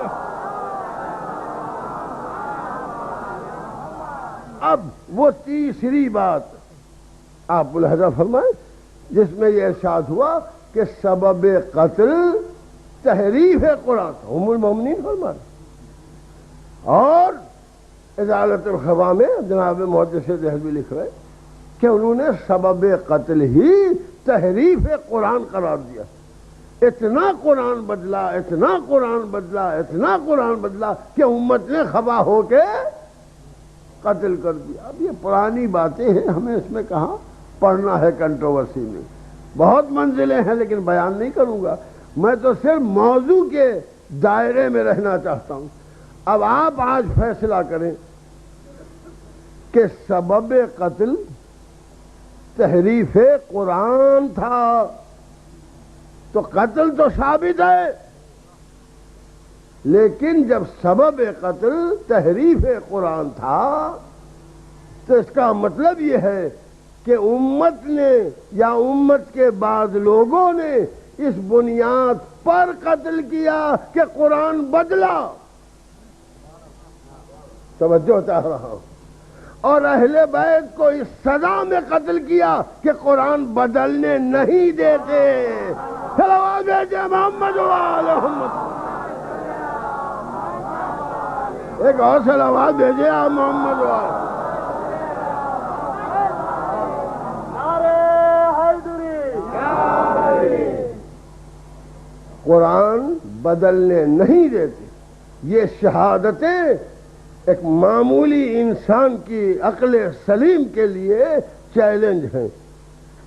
اب وہ تیسری بات آپ ملاحظہ فرمائیں جس میں یہ ارشاد ہوا کہ سبب قتل تحریف قرآن، ام المومنین فرمائیں، اور ازالت الخوا میں جناب محدث دہلوی لکھ رہے کہ انہوں نے سبب قتل ہی تحریف قرآن قرار دیا۔ اتنا قرآن بدلا، اتنا قرآن بدلا، اتنا قرآن بدلا کہ امت نے خفا ہو کے قتل کر دیا۔ اب یہ پرانی باتیں ہیں، ہمیں اس میں کہاں پڑھنا ہے کنٹروورسی میں، بہت منزلیں ہیں لیکن بیان نہیں کروں گا، میں تو صرف موضوع کے دائرے میں رہنا چاہتا ہوں۔ اب آپ آج فیصلہ کریں کہ سبب قتل تحریف قرآن تھا، تو قتل تو ثابت ہے، لیکن جب سبب قتل تحریف قرآن تھا تو اس کا مطلب یہ ہے کہ امت نے یا امت کے بعض لوگوں نے اس بنیاد پر قتل کیا کہ قرآن بدلا۔ توجہ چاہ رہا ہوں، اور اہل بیت کو اس سزا میں قتل کیا کہ قرآن بدلنے نہیں دیتے۔ صلوات بھیجے محمد وآل محمد۔ ایک اور صلوات بھیجے آپ محمد وآل۔ قرآن بدلنے نہیں دیتے، یہ شہادتیں ایک معمولی انسان کی عقل سلیم کے لیے چیلنج ہیں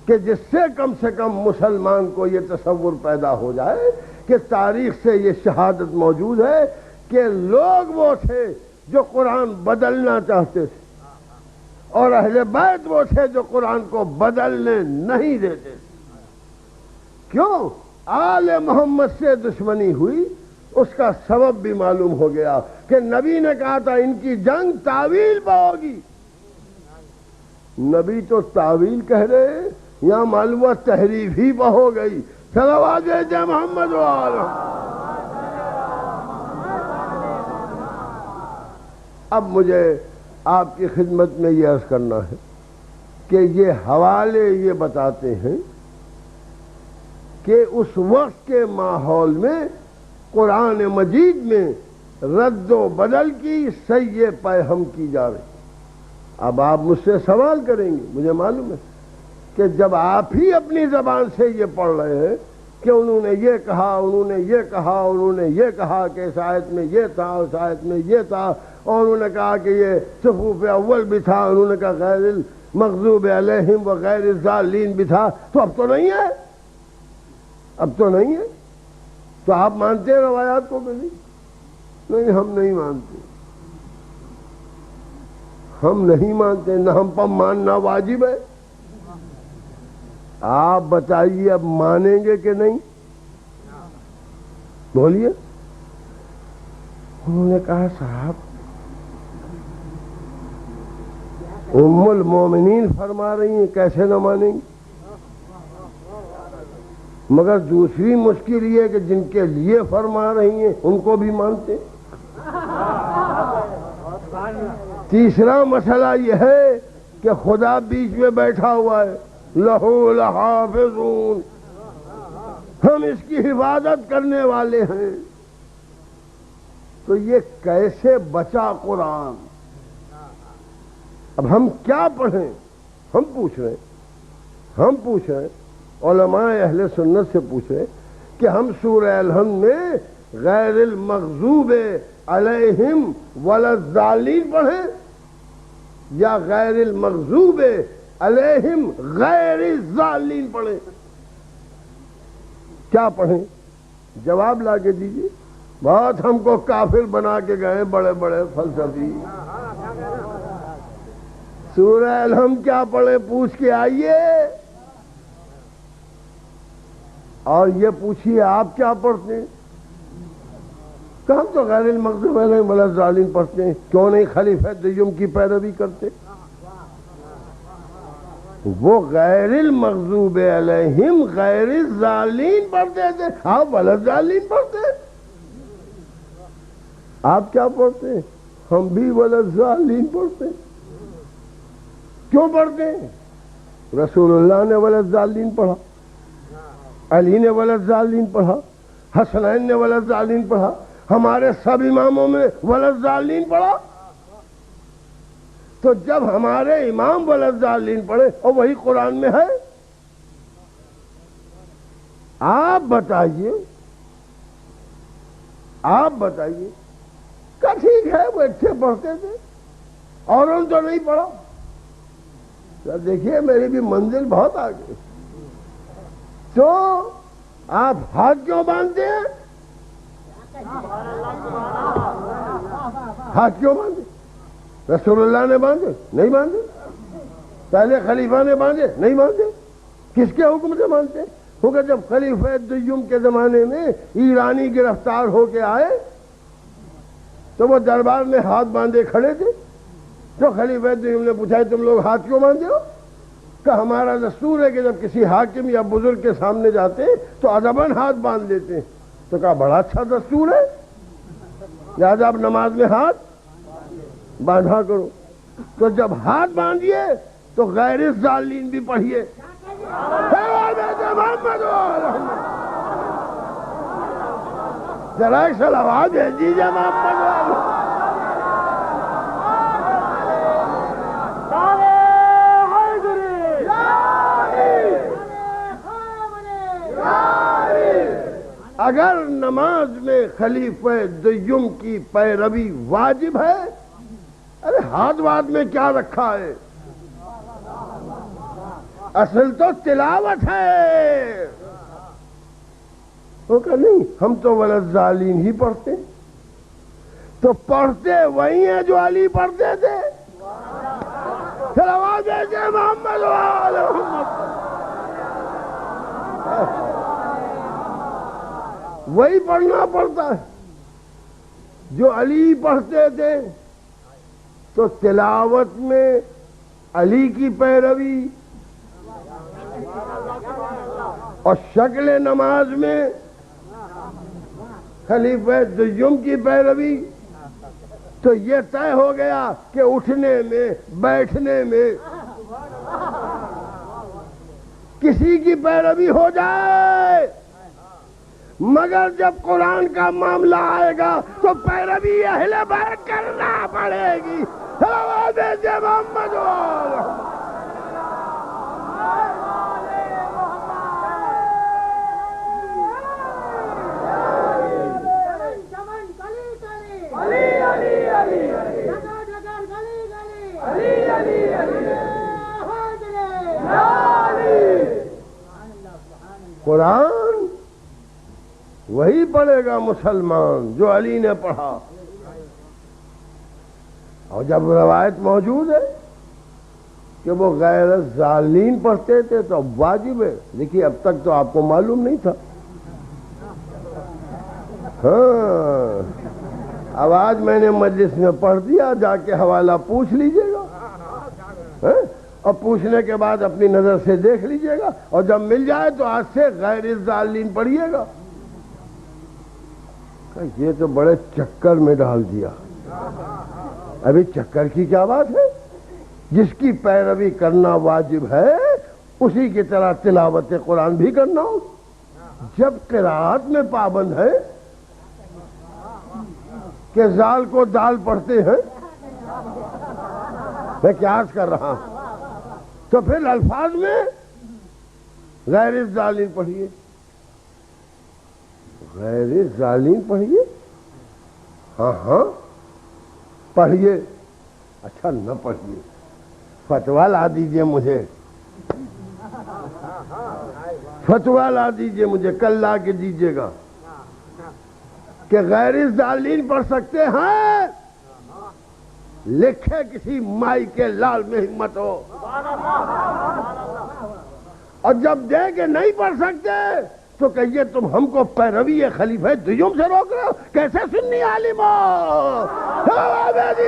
کہ جس سے کم مسلمان کو یہ تصور پیدا ہو جائے کہ تاریخ سے یہ شہادت موجود ہے کہ لوگ وہ تھے جو قرآن بدلنا چاہتے تھے، اور اہل بیت وہ تھے جو قرآن کو بدلنے نہیں دیتے تھے۔ کیوں؟ آل محمد سے دشمنی ہوئی، اس کا سبب بھی معلوم ہو گیا کہ نبی نے کہا تھا ان کی جنگ تعویل پہ ہوگی، نبی تو تعویل کہہ رہے، یہاں معلوم ہوا تحریف ہی پہ ہو گئی۔ صلوات بھیجے محمد وآلہ۔ اب مجھے آپ کی خدمت میں یہ عرض کرنا ہے کہ یہ حوالے یہ بتاتے ہیں کہ اس وقت کے ماحول میں قرآن مجید میں رد و بدل کی صحیح پیہم کی جا رہی۔ اب آپ مجھ سے سوال کریں گے، مجھے معلوم ہے کہ جب آپ ہی اپنی زبان سے یہ پڑھ رہے ہیں کہ انہوں نے یہ کہا، انہوں نے یہ کہا، انہوں نے یہ کہا کہ اس آیت میں یہ تھا، اس آیت میں یہ تھا، اور انہوں نے کہا کہ یہ صفوف اول بھی تھا، انہوں نے کہا غیر المغضوب علیہم و غیر الضالین بھی تھا، تو اب تو نہیں ہے، اب تو نہیں ہے۔ تو آپ مانتے ہیں روایات کو کہ نہیں ہم نہیں مانتے، ہم نہیں مانتے، نہ ہم پر ماننا واجب ہے۔ آپ بتائیے اب مانیں گے کہ نہیں؟ بولیے۔ انہوں نے کہا صاحب ام المومنین فرما رہی ہیں، کیسے نہ مانیں گے؟ مگر دوسری مشکل یہ کہ جن کے لیے فرما رہی ہیں ان کو بھی مانتے۔ تیسرا مسئلہ یہ ہے کہ خدا بیچ میں بیٹھا ہوا ہے، لہو لحافظون، ہم اس کی حفاظت کرنے والے ہیں۔ تو یہ کیسے بچا قرآن؟ اب ہم کیا پڑھیں؟ ہم پوچھ رہے ہیں علماء اہل سنت سے پوچھیں کہ ہم سورہ الحمد میں غیر المغضوب علیہم ولا الضالین پڑھیں یا غیر المغضوب علیہم غیر الضالین پڑھیں؟ کیا پڑھیں؟ جواب لا کے دیجیے۔ بہت ہم کو کافر بنا کے گئے بڑے بڑے فلسفی۔ سورہ الحمد کیا پڑھیں پوچھ کے آئیے، اور یہ پوچھیے آپ کیا پڑھتے ہیں؟ کہ ہم تو غیر المغضوب علیہم ولا الضالین پڑھتے ہیں۔ کیوں نہیں خلیفہ دیوم کی پیروی کرتے؟ وہ غیر المغضوب علیہم غیر الضالین پڑھتے تھے، آپ ولا الضالین پڑھتے ہیں۔ آپ کیا پڑھتے ہیں؟ ہم بھی ولا الضالین پڑھتے ہیں۔ کیوں پڑھتے ہیں؟ رسول اللہ نے ولا الضالین پڑھا، علی نے ولا الضالین پڑھا، حسنین نے ولا الضالین پڑھا، ہمارے سب اماموں میں ولا الضالین پڑھا۔ تو جب ہمارے امام ولا الضالین پڑھے اور وہی قرآن میں ہے، آپ بتائیے کہ ٹھیک ہے وہ اچھے پڑھتے تھے اور ان تو نہیں پڑھا۔ دیکھیے میری بھی منزل بہت آگے، تو آپ ہاتھ کیوں باندھتے ہیں؟ ہاتھ کیوں باندھے؟ رسول اللہ نے باندھے؟ نہیں باندھے۔ پہلے خلیفہ نے باندھے؟ نہیں باندھے۔ کس کے حکم سے باندھتے؟ کیونکہ جب خلیفہ دیوم کے زمانے میں ایرانی گرفتار ہو کے آئے تو وہ دربار میں ہاتھ باندھے کھڑے تھے، تو خلیفہ دیوم نے پوچھا تم لوگ ہاتھ کیوں باندھے ہو؟ کہ ہمارا دستور ہے کہ جب کسی حاکم یا بزرگ کے سامنے جاتے ہیں تو ادباً ہاتھ باندھ لیتے ہیں۔ تو کہا بڑا اچھا دستور ہے، لہٰذا اب نماز میں ہاتھ باندھا کرو۔ تو جب ہاتھ باندھیے تو غیر الضالین بھی پڑھیے۔ ذرا ایک صلوات بھیج دیجیے محمد۔ اگر نماز میں خلیفہ دیوم کی پیروی واجب ہے، ارے ہاتھ واد میں کیا رکھا ہے؟ اصل تو تلاوت ہے۔ وہ کہ نہیں ہم تو ولا الضالین ہی پڑھتے، تو پڑھتے وہی ہیں جو علی پڑھتے تھے۔ صلوات بھیجے محمد وآل محمد۔ وہی پڑھنا پڑتا ہے جو علی پڑھتے تھے، تو تلاوت میں علی کی پیروی اور شکل نماز میں خلیفہ دیوم کی پیروی۔ تو یہ طے ہو گیا کہ اٹھنے میں بیٹھنے میں کسی کی پیروی ہو جائے، مگر جب قرآن کا معاملہ آئے گا تو پیروی اہل بیت کرنا پڑے گی۔ محمد قرآن وہی پڑھے گا مسلمان جو علی نے پڑھا. اور جب روایت موجود ہے کہ وہ غیر ضالین پڑھتے تھے تو اب واجب ہے. دیکھیے اب تک تو آپ کو معلوم نہیں تھا. ہاں اب آج میں نے مجلس میں پڑھ دیا, جا کے حوالہ پوچھ لیجئے گا, اور پوچھنے کے بعد اپنی نظر سے دیکھ لیجئے گا, اور جب مل جائے تو آج سے غیر ضالین پڑھیے گا. یہ تو بڑے چکر میں ڈال دیا. ابھی چکر کی کیا بات ہے؟ جس کی پیروی کرنا واجب ہے اسی کی طرح تلاوت قرآن بھی کرنا ہو. جب قرات میں پابند ہے کہ زال کو دال پڑھتے ہیں, میں کیا عرض کر رہا ہوں, تو پھر الفاظ میں غیر ضالین پڑھیے. غیر ضالین پڑھیے, ہاں پڑھیے. اچھا نہ پڑھیے, فتویٰ لا دیجئے مجھے, فتویٰ لا دیجئے مجھے, کل لا کے دیجئے گا کہ غیر ضالین پڑھ سکتے ہیں, لکھے کسی مائی کے لال میں ہمت ہو. اور جب دے کے نہیں پڑھ سکتے تو کہیے تم ہم کو پیروی خلیفہ دوم سے روک رہے ہو. کیسے سنی عالم ہو, کیسے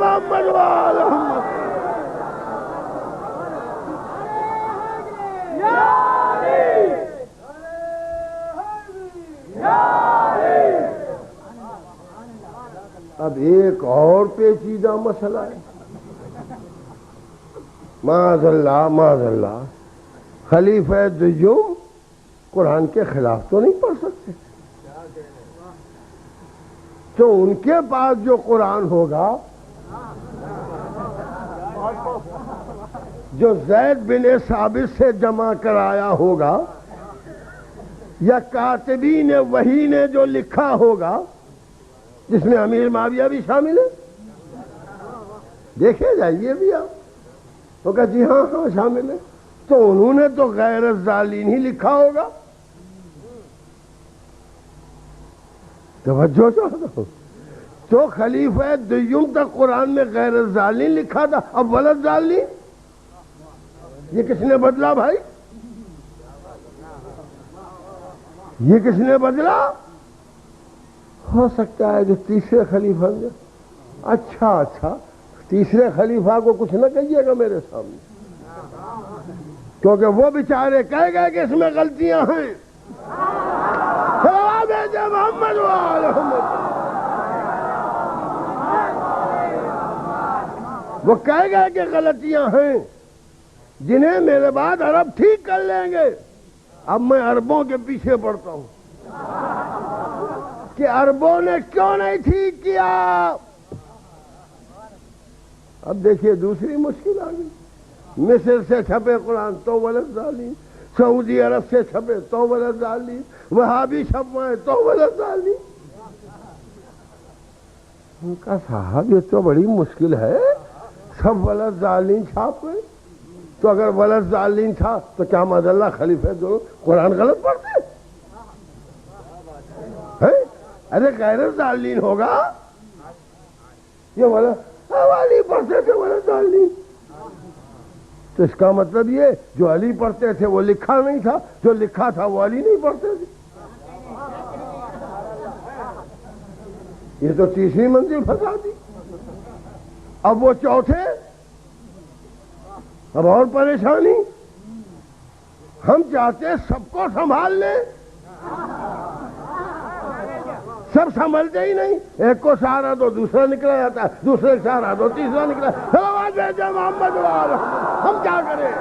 محمد اب ایک اور پیچیدہ مسئلہ ہے. معاذ اللہ خلیفہ دوم قرآن کے خلاف تو نہیں پڑھ سکتے, تو ان کے پاس جو قرآن ہوگا, جو زید بن ثابت سے جمع کرایا ہوگا, یا کاتبین وحی نے جو لکھا ہوگا, جس میں امیر معاویہ بھی شامل ہے, دیکھے جائیے بھی آپ, تو کہا جی ہاں شامل ہے, تو انہوں نے تو غیر ضالین ہی لکھا ہوگا. توجہ چاہتا, تو خلیفہ دوم تک قرآن میں غیر ضالین لکھا تھا, اب ولد ضالین, یہ کس نے بدلا بھائی, یہ کس نے بدلا؟ ہو سکتا ہے جو تیسرے خلیفہ نے. اچھا تیسرے خلیفہ کو کچھ نہ کہیے گا میرے سامنے, کیونکہ وہ بیچارے کہہ گئے کہ اس میں غلطیاں ہیں. محمد وہ کہہ گئے کہ غلطیاں ہیں جنہیں میرے بعد عرب ٹھیک کر لیں گے. اب میں عربوں کے پیچھے پڑتا ہوں کہ عربوں نے کیوں نہیں ٹھیک کیا. اب دیکھیے دوسری مشکل آ گئی. مصر سے چھپے قرآن تو ولد ضالین, سعودی عرب سے چھپے تو ولد ضالین, وہابی چھپوائے تو ولد ضالین. ان کا صاحب یہ تو بڑی مشکل ہے, سب ولد ضالین چھاپے. تو اگر ولد ضالین تھا تو کیا معاذ خلیفہ دو قرآن غلط پڑھتے ہیں؟ ارے غیر ضالین ہوگا, یہ والی پڑھتے تھے ولد ضالین, تو اس کا مطلب یہ جو علی پڑھتے تھے وہ لکھا نہیں تھا, جو لکھا تھا وہ علی نہیں پڑھتے تھے. یہ تو تیسری منزل پھنسا دی. اب وہ چوتھے, اب اور پریشانی. ہم چاہتے سب کو سنبھال لیں, سب سنبھلتے ہی نہیں. ایک کو سہارا دو دوسرا نکلا جاتا ہے, دوسرے کو سہارا دو تیسرا نکلا. محمد ہم کیا کریں؟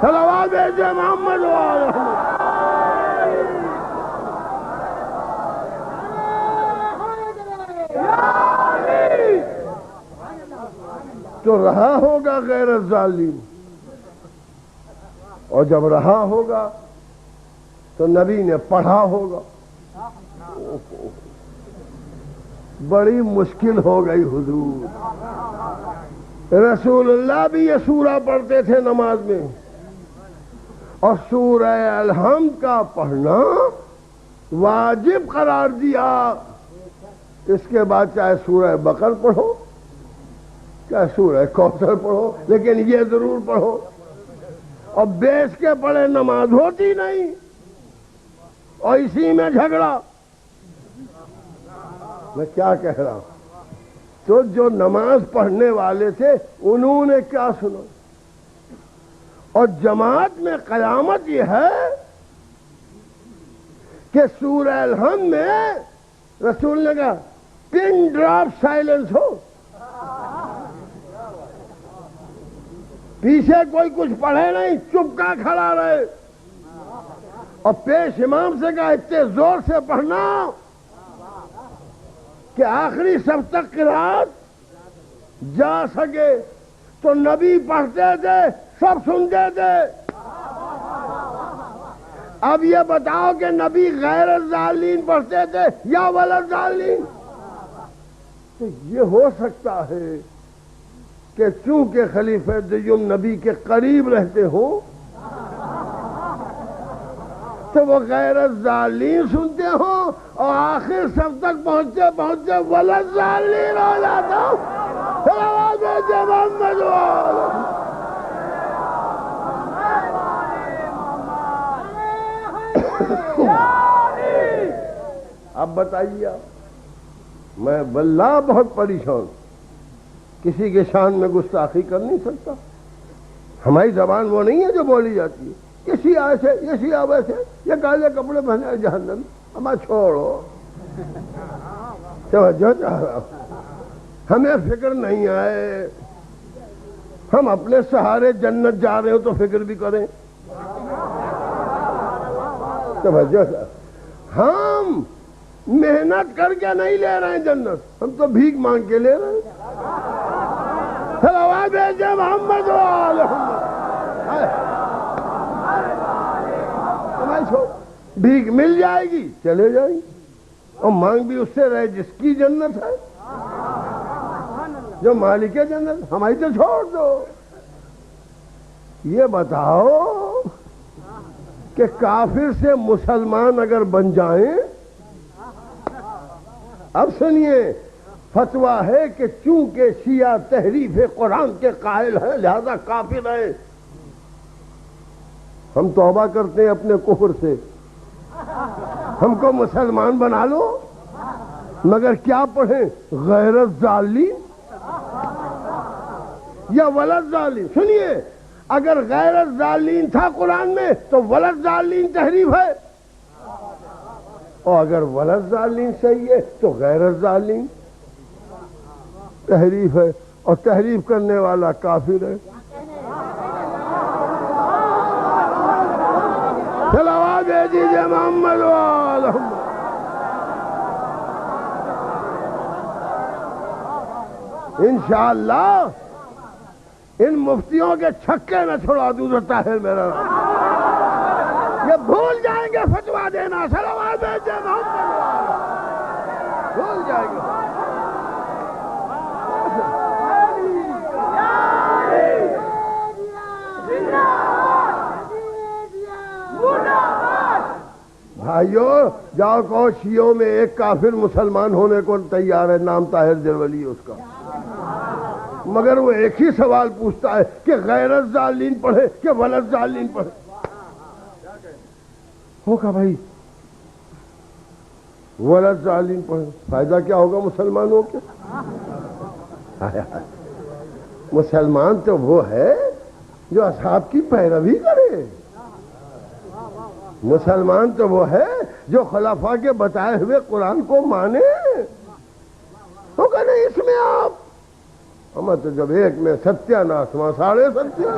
صلوات بھیجے محمد. تو رہا ہوگا غیر ضالین, اور جب رہا ہوگا تو نبی نے پڑھا ہوگا. بڑی مشکل ہو گئی حضور, رسول اللہ بھی یہ سورہ پڑھتے تھے نماز میں، اور سورہ الحمد کا پڑھنا واجب قرار دیا۔ اس کے بعد چاہے سورہ بقر پڑھو، چاہے سورہ کوثر پڑھو، لیکن یہ ضرور پڑھو۔ اور بیس کے پڑھے نماز ہوتی نہیں، اور اسی میں جھگڑا۔ میں کیا کہہ رہا ہوں؟ تو جو نماز پڑھنے والے تھے انہوں نے کیا سنا؟ اور جماعت میں قیامت یہ ہے کہ سورہ الحمد میں رسول نے کہا پن ڈراپ سائلنس ہو، پیچھے کوئی کچھ پڑھے نہیں، چپکا کھڑا رہے، اور پیش امام سے کہا اتنے زور سے پڑھنا کہ آخری سب تک قرات جا سکے۔ تو نبی پڑھتے تھے، سب سنتے تھے۔ اب یہ بتاؤ کہ نبی غیر الضالین پڑھتے تھے یا ولا الضالین؟ تو یہ ہو سکتا ہے کہ چونکہ خلیفہ دیوم نبی کے قریب رہتے ہوں تو وہ غیر الضالین سنتے ہوں، اور آخر سب تک پہنچتے پہنچتے ولا الضالین ہو جاتا ہوں۔ محمد اب بتائیے، میں واللہ بہت پریشان، کسی کے شان میں گستاخی کر نہیں سکتا۔ ہماری زبان وہ نہیں ہے جو بولی جاتی ہے، یہ سیاہ سے، یہ سیاہ ویسے، یہ کالے کپڑے پہنے جہنم، ہمیں چھوڑو، توجہ چاہ رہا ہوں۔ ہمیں فکر نہیں آئے، ہم اپنے سہارے جنت جا رہے ہو تو فکر بھی کریں۔ توجہ، ہم محنت کر کے نہیں لے رہے ہیں جنت، ہم تو بھیک مانگ کے لے رہے ہیں۔ محمد بھیک مل جائے گی چلے جائیں گی، اور مانگ بھی اس سے رہے جس کی جنت ہے، جو مالک جنت، ہماری تو چھوڑ دو۔ یہ بتاؤ کہ کافر سے مسلمان اگر بن جائیں، اب سنیے، فتویٰ ہے کہ چونکہ شیعہ تحریف قرآن کے قائل ہیں لہذا کافر ہیں۔ ہم توبہ کرتے ہیں اپنے کفر سے، ہم کو مسلمان بنا لو، مگر کیا پڑھیں؟ غیر الضالین یا ولا الضالین؟ سنیے، اگر غیر الضالین تھا قرآن میں تو ولا الضالین تحریف ہے، اور اگر ولا الضالین صحیح ہے تو غیر الضالین تحریف ہے، اور تحریف کرنے والا کافر ہے۔ صلوات بھیجیے محمد والہم۔ انشاءاللہ ان مفتیوں کے چھکے نہ چھوڑا دوں تو طاہر میرا نام، یہ بھول جائیں گے فتویٰ دینا۔ صلوات بھیجیے محمد والہم، بھول جائیں گے۔ بھائیو جاؤ کہو شیعوں میں ایک کافر مسلمان ہونے کو تیار ہے، نام طاہر جرولی ہے اس کا، مگر وہ ایک ہی سوال پوچھتا ہے کہ غیر الضالین پڑھے کہ ولا الضالین پڑھے۔ ہوگا بھائی ولا الضالین پڑھے، فائدہ کیا ہوگا مسلمانوں کے؟ مسلمان تو وہ ہے جو اصحاب کی پیروی کرے، مسلمان تو وہ ہے جو خلفاء کے بتائے ہوئے قرآن کو مانے۔ ہوگا نہیں اس میں آپ، ہمیں تو جب ایک میں ستیہ ناس وہاں ساڑھے ستیہ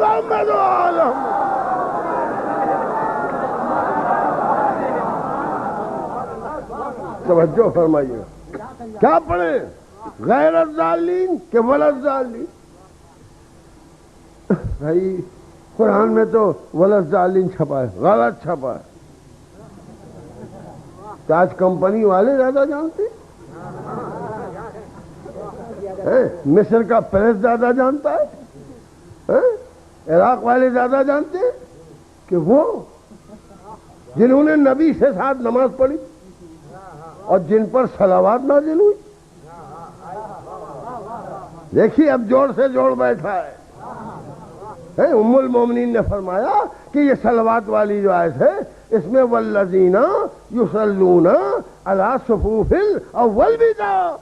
محمد والہم۔ توجہ فرمائیے، کیا پڑھیں؟ غیر الضالین کہ ولا الضالین؟ بھائی قرآن میں تو ولا الضالین چھپا ہے، غلط چھپا ہے۔ آج کمپنی والے زیادہ جانتے، مصر کا پریس زیادہ جانتا ہے؟ عراق والے زیادہ جانتے ہیں کہ وہ جنہوں نے نبی سے ساتھ نماز پڑھی اور جن پر صلوات نازل ہوئی. دیکھیے اب جوڑ سے جوڑ بیٹھا ہے. ام المومنین نے فرمایا کہ یہ صلوات والی جو آیت ہے اس میں والذین یصلون علی صفوف الاول بھی تھا.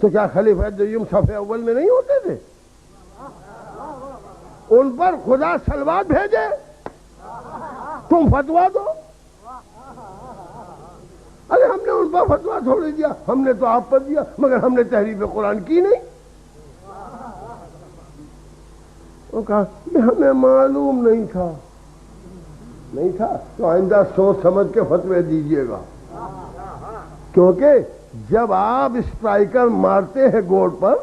تو کیا خلیفہ دوم صف اول میں نہیں ہوتے تھے؟ ان پر خدا صلوات بھیجے، تم فتوا دو. ارے ہم نے ان پر فتوا تھوڑی دیا، ہم نے تو آپ پر دیا، مگر ہم نے تحریف قرآن کی نہیں. وہ کہا کہ ہمیں معلوم نہیں تھا تو آئندہ سوچ سمجھ کے فتوے دیجئے گا، کیونکہ جب آپ اسٹرائکر مارتے ہیں گوڑ پر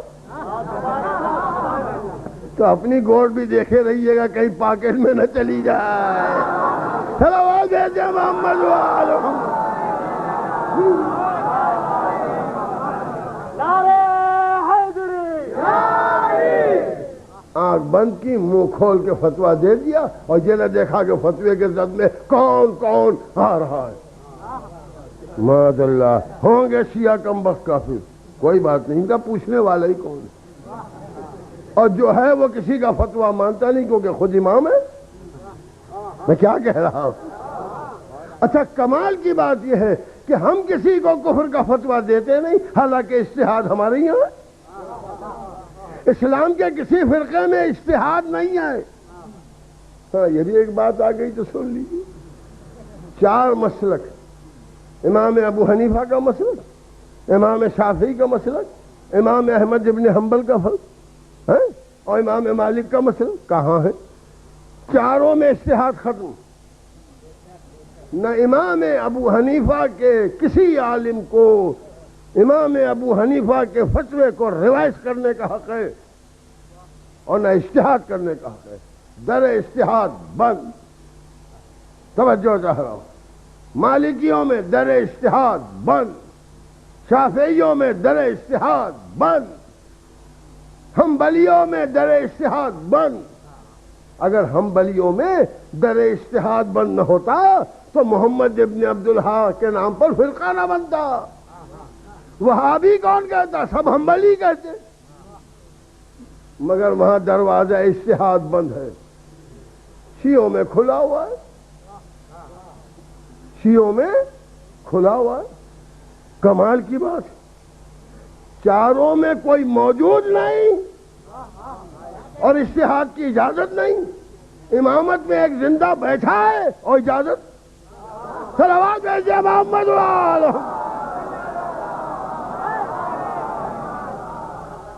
تو اپنی گوڑ بھی دیکھے رہیے گا کہیں پاکٹ میں نہ چلی جائے. صلوات بھیجے محمد وآل محمد. آنکھ بند کی، منہ کھول کے فتویٰ دے دیا اور یہ نہ دیکھا کہ فتوے کے زد میں کون کون آ رہا ہے. معاذ اللہ، ہوں گے شیعہ کم بخت کافر، کوئی بات نہیں، ان کا پوچھنے والا ہی کون ہے. اور جو ہے وہ کسی کا فتویٰ مانتا نہیں کیونکہ خود امام ہے. میں کیا کہہ رہا ہوں؟ اچھا کمال کی بات یہ ہے کہ ہم کسی کو کفر کا فتویٰ دیتے نہیں، حالانکہ اجتہاد ہمارے یہاں ہے. اسلام کے کسی فرقے میں اجتہاد نہیں ہے. ہاں یہ بھی ایک بات آ گئی تو سن لیجیے. 4 مسلک، امام ابو حنیفہ کا مسلک، امام شافعی کا مسلک، امام احمد ابن حنبل کا فرق ہے اور امام مالک کا مسلک کہاں ہے؟ چاروں میں اجتہاد ختم. نہ امام ابو حنیفہ کے کسی عالم کو امام ابو حنیفہ کے فتوے کو ریوائز کرنے کا حق ہے اور نہ اجتہاد کرنے کا حق ہے. در اجتہاد بند. توجہ چاہ رہا ہوں. مالکیوں میں در اجتہاد بند، شافعیوں میں در اجتہاد بند، حنبلیوں میں در اجتہاد بند. اگر حنبلیوں میں در اجتہاد بند نہ ہوتا تو محمد ابن عبدالحق کے نام پر فرقہ نہ بنتا. وہابی کون کہتا؟ سب حنبلی کہتے. مگر وہاں دروازہ اجتہاد بند ہے. شیعوں میں کھلا ہوا ہے، شیعوں میں کھلا ہوا ہے. کمال کی بات ہے. چاروں میں کوئی موجود نہیں اور اجتہاد کی اجازت نہیں. امامت میں ایک زندہ بیٹھا ہے اور اجازت. صلوات بھیجیے محمد وآل محمد.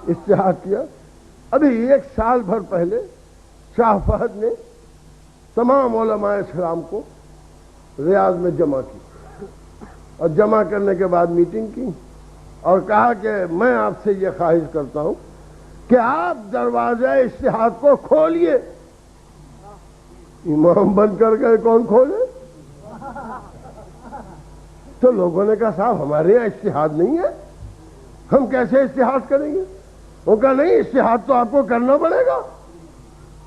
اجتہاد کیا. ابھی 1 سال بھر پہلے شاہ فہد نے تمام علماء اسلام کو ریاض میں جمع کی اور جمع کرنے کے بعد میٹنگ کی اور کہا کہ میں آپ سے یہ خواہش کرتا ہوں کہ آپ دروازہ اجتہاد کو کھولیے. امام بند کر گئے، کون کھولے؟ تو لوگوں نے کہا صاحب ہمارے یہاں اجتہاد نہیں ہے، ہم کیسے اجتہاد کریں گے؟ وہ کہا نہیں، اجتہاد تو آپ کو کرنا پڑے گا.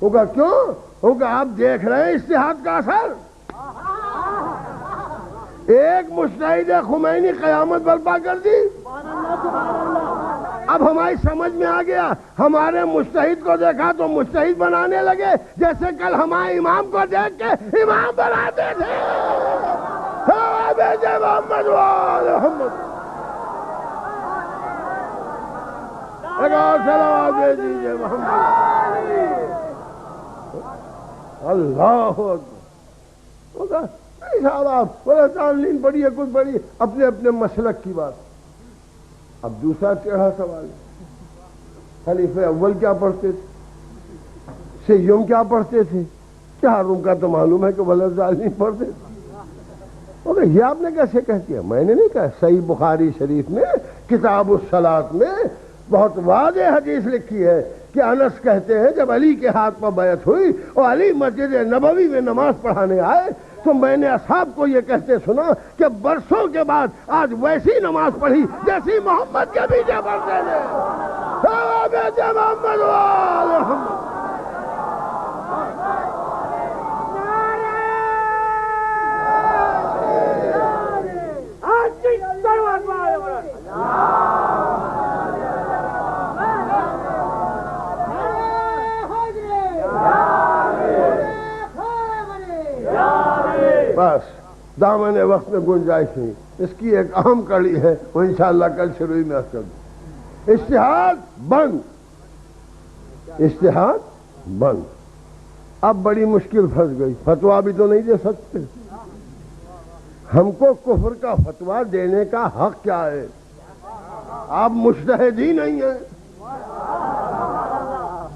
وہ کہا کیوں؟ وہ کہا آپ دیکھ رہے ہیں اجتہاد کا اثر. ایک مجتہد خمینی قیامت برپا کر دی. اب ہماری سمجھ میں آ گیا. ہمارے مجتہد کو دیکھا تو مجتہد بنانے لگے جیسے کل ہمارے امام کو دیکھ کے امام بناتے تھے. بھیجے محمد وآل محمد. صلوات بھیجیے محمد. اللہ اکبر. صاحب آپ بڑا تعلیم پڑھی ہے، کچھ پڑھی، اپنے اپنے مسلک کی بات. اب دوسرا ٹیڑھا سوال ہے، خلیفہ اول کیا پڑھتے تھے، سیوم کیا پڑھتے تھے؟ چاروں کا تو معلوم ہے کہ ولد ظالمین پڑھتے تھے. یہ آپ نے کیسے کہہ دیا؟ میں نے نہیں کہا. صحیح بخاری شریف میں کتاب الصلاۃ میں بہت واضح حدیث لکھی ہے کہ انس کہتے ہیں جب علی کے ہاتھ پر بیعت ہوئی اور علی مسجد نبوی میں نماز پڑھانے آئے تو میں نے اصحاب کو یہ کہتے سنا کہ برسوں کے بعد آج ویسی نماز پڑھی جیسی محمد کے پیچھے پڑھتے تھے. محمد وآل محمد. بس دامن وقت میں گنجائش نہیں. اس کی ایک اہم کڑی ہے، وہ انشاءاللہ کل شروع میں عرض کر دوں. اجتہاد بند، اجتہاد بند. اب بڑی مشکل پھنس گئی، فتویٰ بھی تو نہیں دے سکتے. ہم کو کفر کا فتویٰ دینے کا حق کیا ہے؟ آپ مجتہد ہی نہیں ہیں.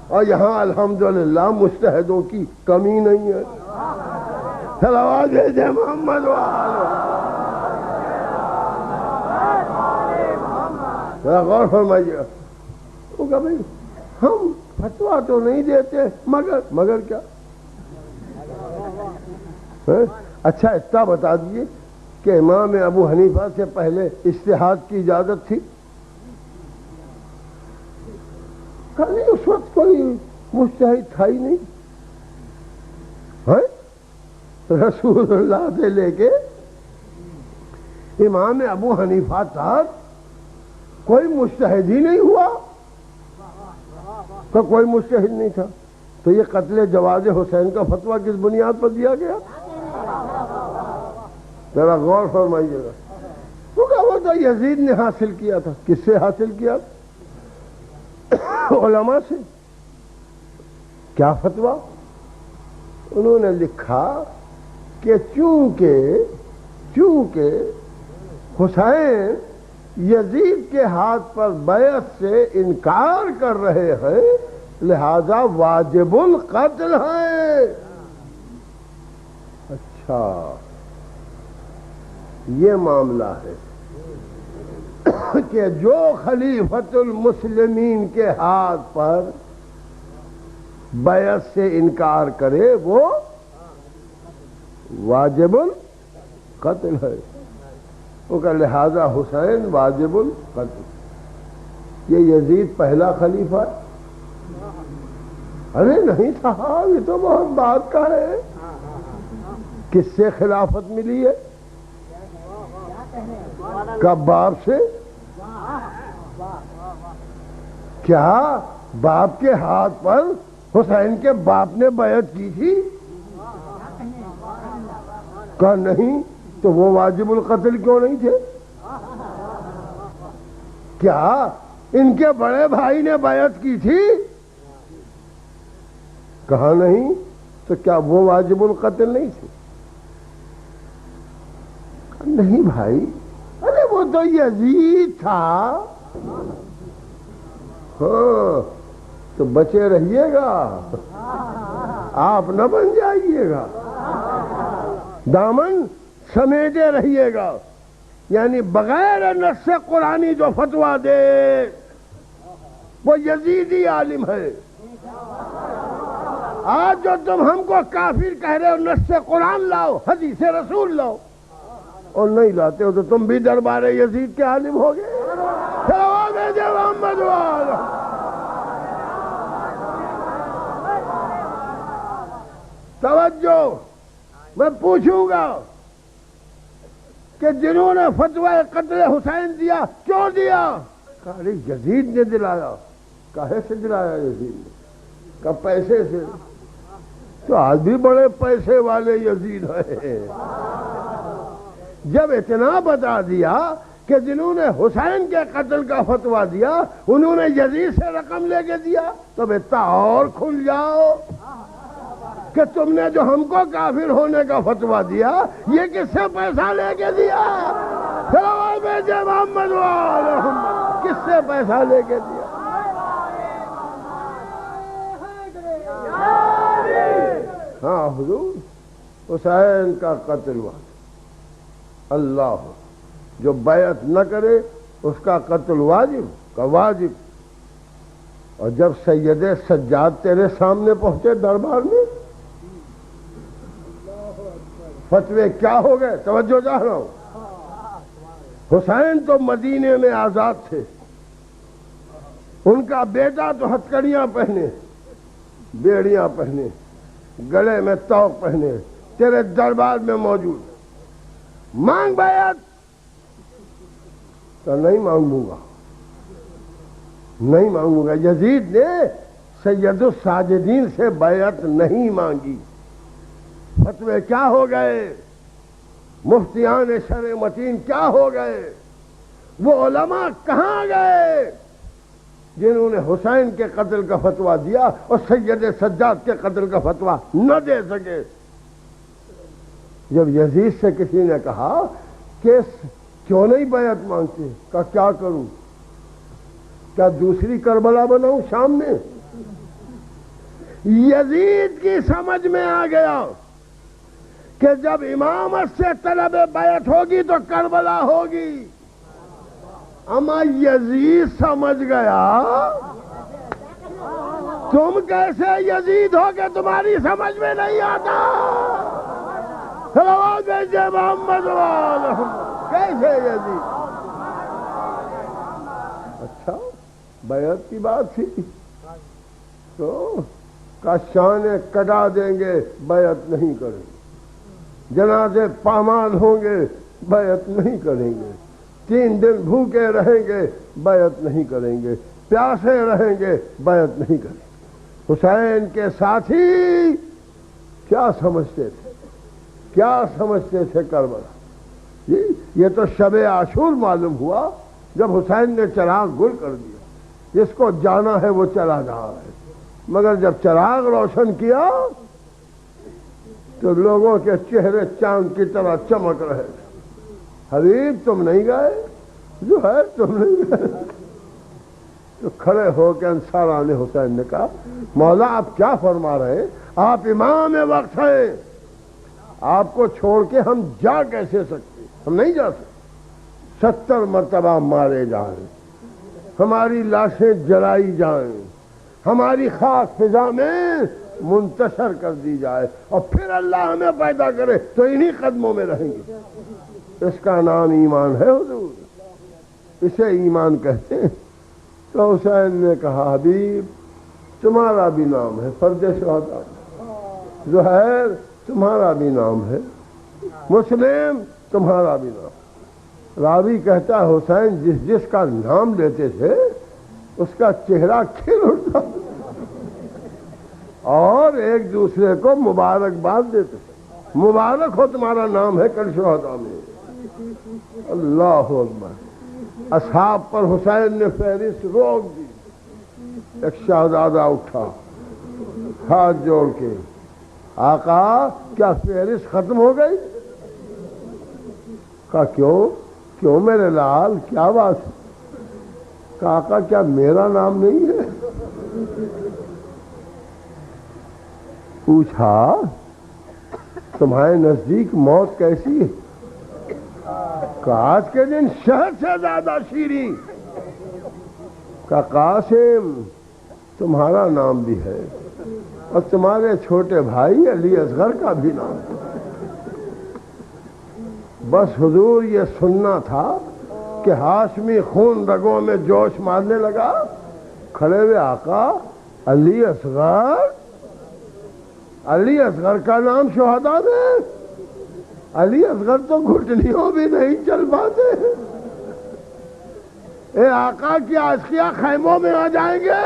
اور یہاں الحمدللہ مجتہدوں کی کمی نہیں ہے. صلوات بھیجے محمد ذرا غور فرمائیے. وہ کہا بھائی ہم فتویٰ تو نہیں دیتے مگر کیا؟ اچھا اتنا بتا دیجیے کہ امام ابو حنیفہ سے پہلے اجتہاد کی اجازت تھی؟ کہ نہیں، اس وقت کوئی مجتہد تھا ہی نہیں. رسول اللہ سے لے کے امام ابو حنیفہ تک کوئی مجتہد ہی نہیں ہوا. تو کوئی مجتہد نہیں تھا. تو یہ قتل جواز حسین کا فتویٰ کس بنیاد پر دیا گیا؟ ذرا غور فرمائیے گا. وہ تو یزید نے حاصل کیا تھا. کس سے حاصل کیا؟ علماء سے. کیا فتویٰ؟ انہوں نے لکھا کہ چونکہ حسین یزید کے ہاتھ پر بیعت سے انکار کر رہے ہیں لہذا واجب القتل ہے. اچھا یہ معاملہ ہے کہ جو خلیفۃ المسلمین کے ہاتھ پر بیعت سے انکار کرے وہ واجب القتل ہے. وہ کہ لہذا حسین واجب القتل. یہ یزید پہلا خلیفہ ہے؟ ارے نہیں صاحب، یہ تو بہت بات کا ہے. کس سے خلافت ملی ہے؟ کب؟ باپ سے. کیا باپ کے ہاتھ پر حسین کے باپ نے بیعت کی تھی؟ کہا نہیں. تو وہ واجب القتل کیوں نہیں تھے؟ کیا ان کے بڑے بھائی نے بیعت کی تھی؟ کہا نہیں. تو کیا وہ واجب القتل نہیں تھے؟ نہیں بھائی، ارے وہ تو یزید تھا. ہاں تو بچے رہیے گا، آپ نہ بن جائیے گا. دامن سمیٹے رہیے گا. یعنی بغیر نص قرآنی جو فتویٰ دے وہ یزیدی عالم ہے. آج جو تم ہم کو کافر کہہ رہے ہو، نص قرآن لاؤ، حدیث رسول لاؤ، اور نہیں لاتے ہو تو تم بھی دربار یزید کے عالم ہو گئے. محمد والا توجہ. میں پوچھوں گا کہ جنہوں نے فتویٰ قتل حسین دیا کیوں دیا؟ کہا یزید نے دلایا. کہے سے دلایا یزید نے؟ کہا پیسے سے. تو آج بھی بڑے پیسے والے یزید ہیں. جب اتنا بتا دیا کہ جنہوں نے حسین کے قتل کا فتویٰ دیا انہوں نے یزید سے رقم لے کے دیا، تو اتنا اور کھل جاؤ کہ تم نے جو ہم کو کافر ہونے کا فتویٰ دیا یہ کس سے پیسہ لے کے دیا؟ محمد کس سے پیسہ لے کے دیا؟ ہاں حضور حسین کا قتل ہوا. اللہ جو بیعت نہ کرے اس کا قتل واجب کا واجب. اور جب سید سجاد تیرے سامنے پہنچے دربار میں، فتوے کیا ہو گئے؟ توجہ چاہ رہا ہوں. حسین تو مدینے میں آزاد تھے، ان کا بیٹا تو ہتھکڑیاں پہنے، بیڑیاں پہنے، گلے میں توق پہنے، تیرے دربار میں موجود. مانگ بیعت، تو نہیں مانگوں گا، نہیں مانگوں گا. یزید نے سید الساجدین سے بیعت نہیں مانگی. فتوے کیا ہو گئے؟ مفتیان شرع متین کیا ہو گئے؟ وہ علماء کہاں گئے جنہوں نے حسین کے قتل کا فتویٰ دیا اور سید سجاد کے قتل کا فتویٰ نہ دے سکے؟ جب یزید سے کسی نے کہا کہ کیوں نہیں بیعت مانگتے، کہا کیا کروں؟ کیا دوسری کربلا بناؤں شام میں؟ یزید کی سمجھ میں آ گیا کہ جب امامت سے طلب بیعت ہوگی تو کربلا ہوگی. اما یزید سمجھ گیا تم کیسے یزید ہو کہ تمہاری سمجھ میں نہیں آتا. محمد کیسے یزید؟ اچھا بیعت کی بات تھی تو کاشانے کٹا دیں گے، بیعت نہیں کریں گے. جنازے پامال ہوں گے، بیعت نہیں کریں گے. 3 دن بھوکے رہیں گے، بیعت نہیں کریں گے. پیاسے رہیں گے، بیعت نہیں کریں گے. حسین کے ساتھی کیا سمجھتے تھے، کیا سمجھتے تھے کربلا؟ یہ تو شب عاشور معلوم ہوا جب حسین نے چراغ گل کر دیا. جس کو جانا ہے وہ چلا جا رہا ہے، مگر جب چراغ روشن کیا تو لوگوں کے چہرے چاند کی طرح چمک رہے تھے. حبیب تم نہیں گئے؟ جو ہے تم نہیں گئے. تو کھڑے ہو کے انصاران حسین نے کہا مولا آپ کیا فرما رہے ہیں؟ آپ امام وقت ہیں، آپ کو چھوڑ کے ہم جا کیسے سکتے؟ ہم نہیں جا سکتے. 70 مرتبہ مارے جائیں، ہماری لاشیں جلائی جائیں، ہماری خاک فضا میں منتشر کر دی جائے اور پھر اللہ ہمیں پیدا کرے تو انہی قدموں میں رہیں گے. اس کا نام ایمان ہے حضور، اسے ایمان کہتے ہیں. تو حسین نے کہا حبیب تمہارا بھی نام ہے فرد شہداء، زہیر تمہارا بھی نام ہے، مسلم تمہارا بھی نام. راوی کہتا ہے حسین جس جس کا نام لیتے تھے اس کا چہرہ کھل اٹھتا اور ایک دوسرے کو مبارکباد دیتے تھے. مبارک ہو تمہارا نام ہے کل شہداء میں. اللہ اکبر. اصحاب پر حسین نے فہرست روک دی. ایک شہزادہ اٹھا ہاتھ جوڑ کے، آقا کیا فہرست ختم ہو گئی؟ کہا کیوں میرے لال کیا بات ہے؟ کہا آقا کیا میرا نام نہیں ہے؟ پوچھا تمہارے نزدیک موت کیسی ہے؟ کہا آج کے دن شہد سے زیادہ شیریں. کہا قاسم تمہارا نام بھی ہے اور تمہارے چھوٹے بھائی علی اصغر کا بھی نام ہے. بس حضور یہ سننا تھا کہ ہاشمی خون رگوں میں جوش مارنے لگا. کھڑے ہوئے آقا علی اصغر، علی اصغر کا نام شہداء میں؟ علی اصغر تو گھٹنیوں بھی نہیں چل پاتے. اے آقا کی عاشقیاں خیموں میں آ جائیں گے.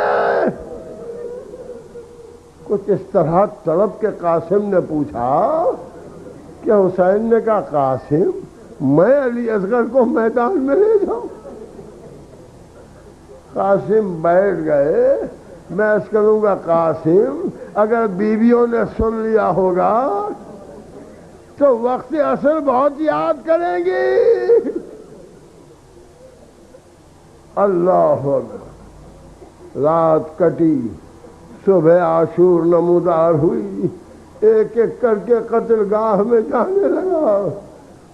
کچھ اس طرح تڑپ کے قاسم نے پوچھا کہ حسین نے کہا قاسم میں علی اصغر کو میدان میں لے جاؤں؟ قاسم بیٹھ گئے. میں عرض کروں گا قاسم اگر بیویوں نے سن لیا ہوگا تو وقت عصر بہت یاد کریں گی. اللہ اکبر. رات کٹی، صبح عاشور نمودار ہوئی. ایک ایک کر کے قتل گاہ میں جانے لگا.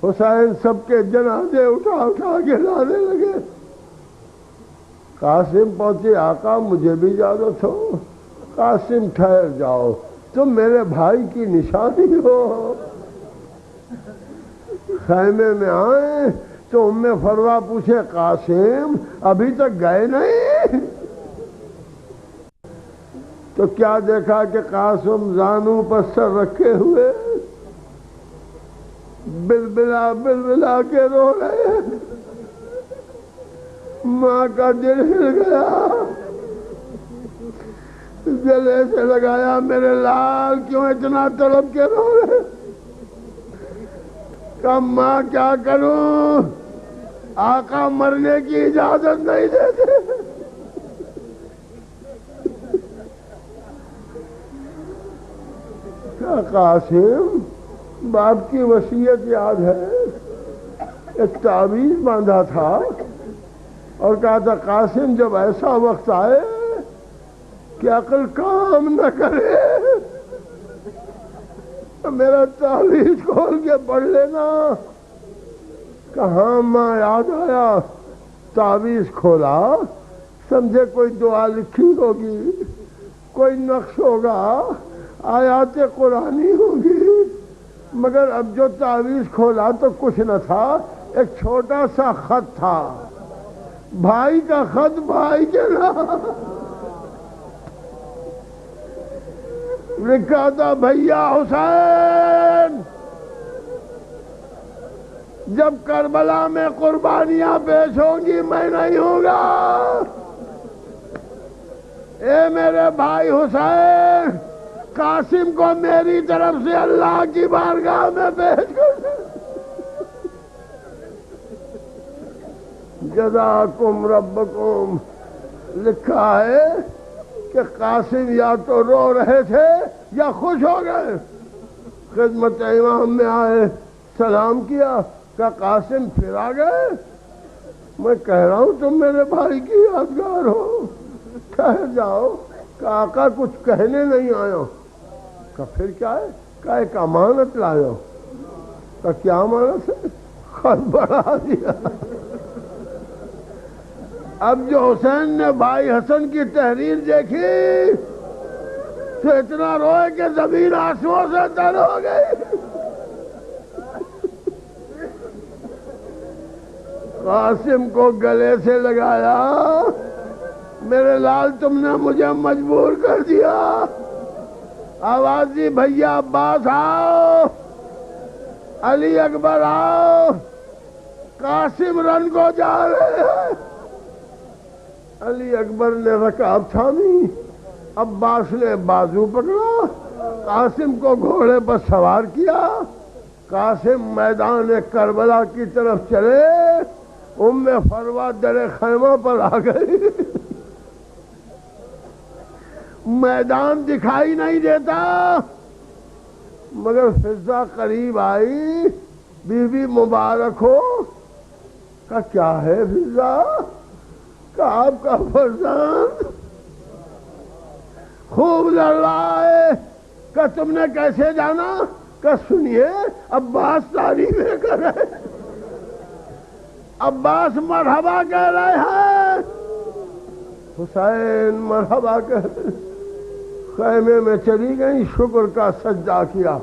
حسین سب کے جنازے اٹھا اٹھا کے لانے لگے. قاسم پہنچے آقا مجھے بھی اجازت ہو. قاسم ٹھہر جاؤ، تم میرے بھائی کی نشانی ہو. خیمے میں آئے تو ام فروا پوچھے قاسم ابھی تک گئے نہیں؟ تو کیا دیکھا کہ قاسم زانو پر سر رکھے ہوئے بلبلا بلبلا کے رو رہے ہیں۔ ماں کا دل ہل گیا، گلے سے لگایا میرے لال کیوں اتنا تڑپ کے رو رہے؟ کہ ماں کیا کروں، آقا مرنے کی اجازت نہیں دیتے۔ کیا قاسم باپ کی وصیت یاد ہے؟ ایک تعویذ باندھا تھا اور کہا تھا قاسم جب ایسا وقت آئے کہ عقل کام نہ کرے تو میرا تعویذ کھول کے پڑھ لینا۔ کہاں ماں یاد آیا، تعویذ کھولا، سمجھے کوئی دعا لکھی ہوگی، کوئی نقش ہوگا، آیات قرآنی ہوگی، مگر اب جو تعویذ کھولا تو کچھ نہ تھا، ایک چھوٹا سا خط تھا، بھائی کا خط بھائی کے نام لکھا تھا، بھیا حسین جب کربلا میں قربانیاں پیش ہوں گی میں نہیں ہوں گا، اے میرے بھائی حسین قاسم کو میری طرف سے اللہ کی بارگاہ میں پیش کر دے۔ جزاکم ربکم لکھا ہے کہ قاسم یا تو رو رہے تھے یا خوش ہو گئے۔ خدمت امام میں آئے، سلام کیا، کہ قاسم پھر آ گئے؟ میں کہہ رہا ہوں تم میرے بھائی کی یادگار ہو، ٹھہر جاؤ۔ کہ آقا کچھ کہنے نہیں آیا۔ کہ پھر کیا ہے؟ کہ ایک امانت لایا۔ کہ کیا امانت ہے؟ خط بڑھا دیا۔ اب جو حسین نے بھائی حسن کی تحریر دیکھی تو اتنا روئے کہ زمین آنسوؤں سے تر ہو گئی۔ قاسم کو گلے سے لگایا، میرے لال تم نے مجھے مجبور کر دیا۔ آواز دی، بھیا عباس آؤ، علی اکبر آؤ، قاسم رن کو جا رہے ہیں۔ علی اکبر نے رکاب تھامی، عباس نے بازو پکڑا، قاسم کو گھوڑے پر سوار کیا۔ قاسم میدان کربلا کی طرف چلے، ام فروا در خیمہ پر آ گئی۔ میدان دکھائی نہیں دیتا، مگر فضا قریب آئی، بی بی مبارک ہو۔ کہ کیا ہے فضا؟ کہ آپ کا فرزند خوب لڑ رہا ہے۔ کہ تم نے کیسے جانا؟ کہ سنیے عباس تعریفیں کر رہے، عباس مرحبا کہہ رہے ہیں، حسین مرحبا کہہ رہے ہیں۔ خیمے میں چلی گئی، شکر کا سجدہ کیا۔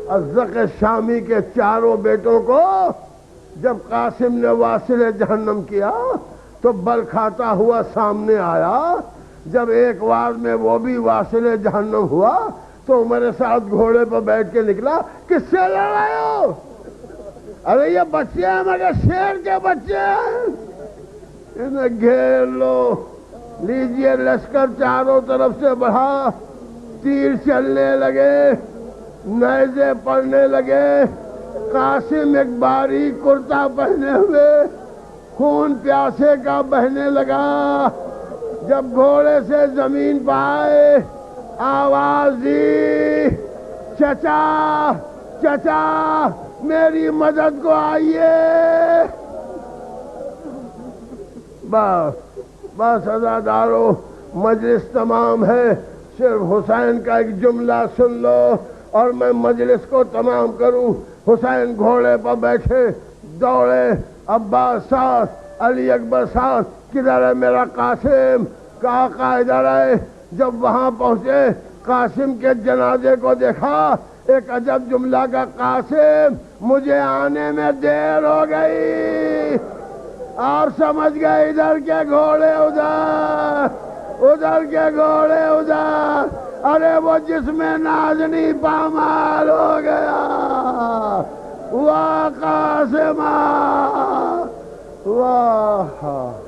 ازرق شامی کے چاروں بیٹوں کو جب قاسم نے واصل جہنم کیا تو بل کھاتا ہوا سامنے آیا۔ جب ایک وار میں وہ بھی واصل جہنم ہوا تو میرے ساتھ گھوڑے پر بیٹھ کے نکلا، کس سے لڑ رہے ہو؟ ارے یہ بچے ہیں مگر شیر کے بچے ہیں، انہیں گھیر لو۔ لیجئے لشکر چاروں طرف سے بڑھا، تیر چلنے لگے، نیزے پڑنے لگے۔ قاسم ایک باریک کرتا پہنے ہوئے خون پیاسے کا بہنے لگا۔ جب گھوڑے سے زمین پہ آئے، آواز دی، چچا چچا میری مدد کو آئیے۔ بس عزادارو، مجلس تمام ہے، صرف حسین کا ایک جملہ سن لو اور میں مجلس کو تمام کروں۔ حسین گھوڑے پر بیٹھے، دوڑے، عباس ساتھ، علی اکبر ساتھ، کدھر ہے میرا قاسم؟ کا آقا ادھر ہے۔ جب وہاں پہنچے قاسم کے جنازے کو دیکھا، ایک عجب جملہ کا، قاسم مجھے آنے میں دیر ہو گئی، آپ سمجھ گئے ادھر کے گھوڑے ادھر، ادھر کے گھوڑے ادھر، ارے وہ جس میں نازنی پامال ہو گیا، واہ قاسم واہ۔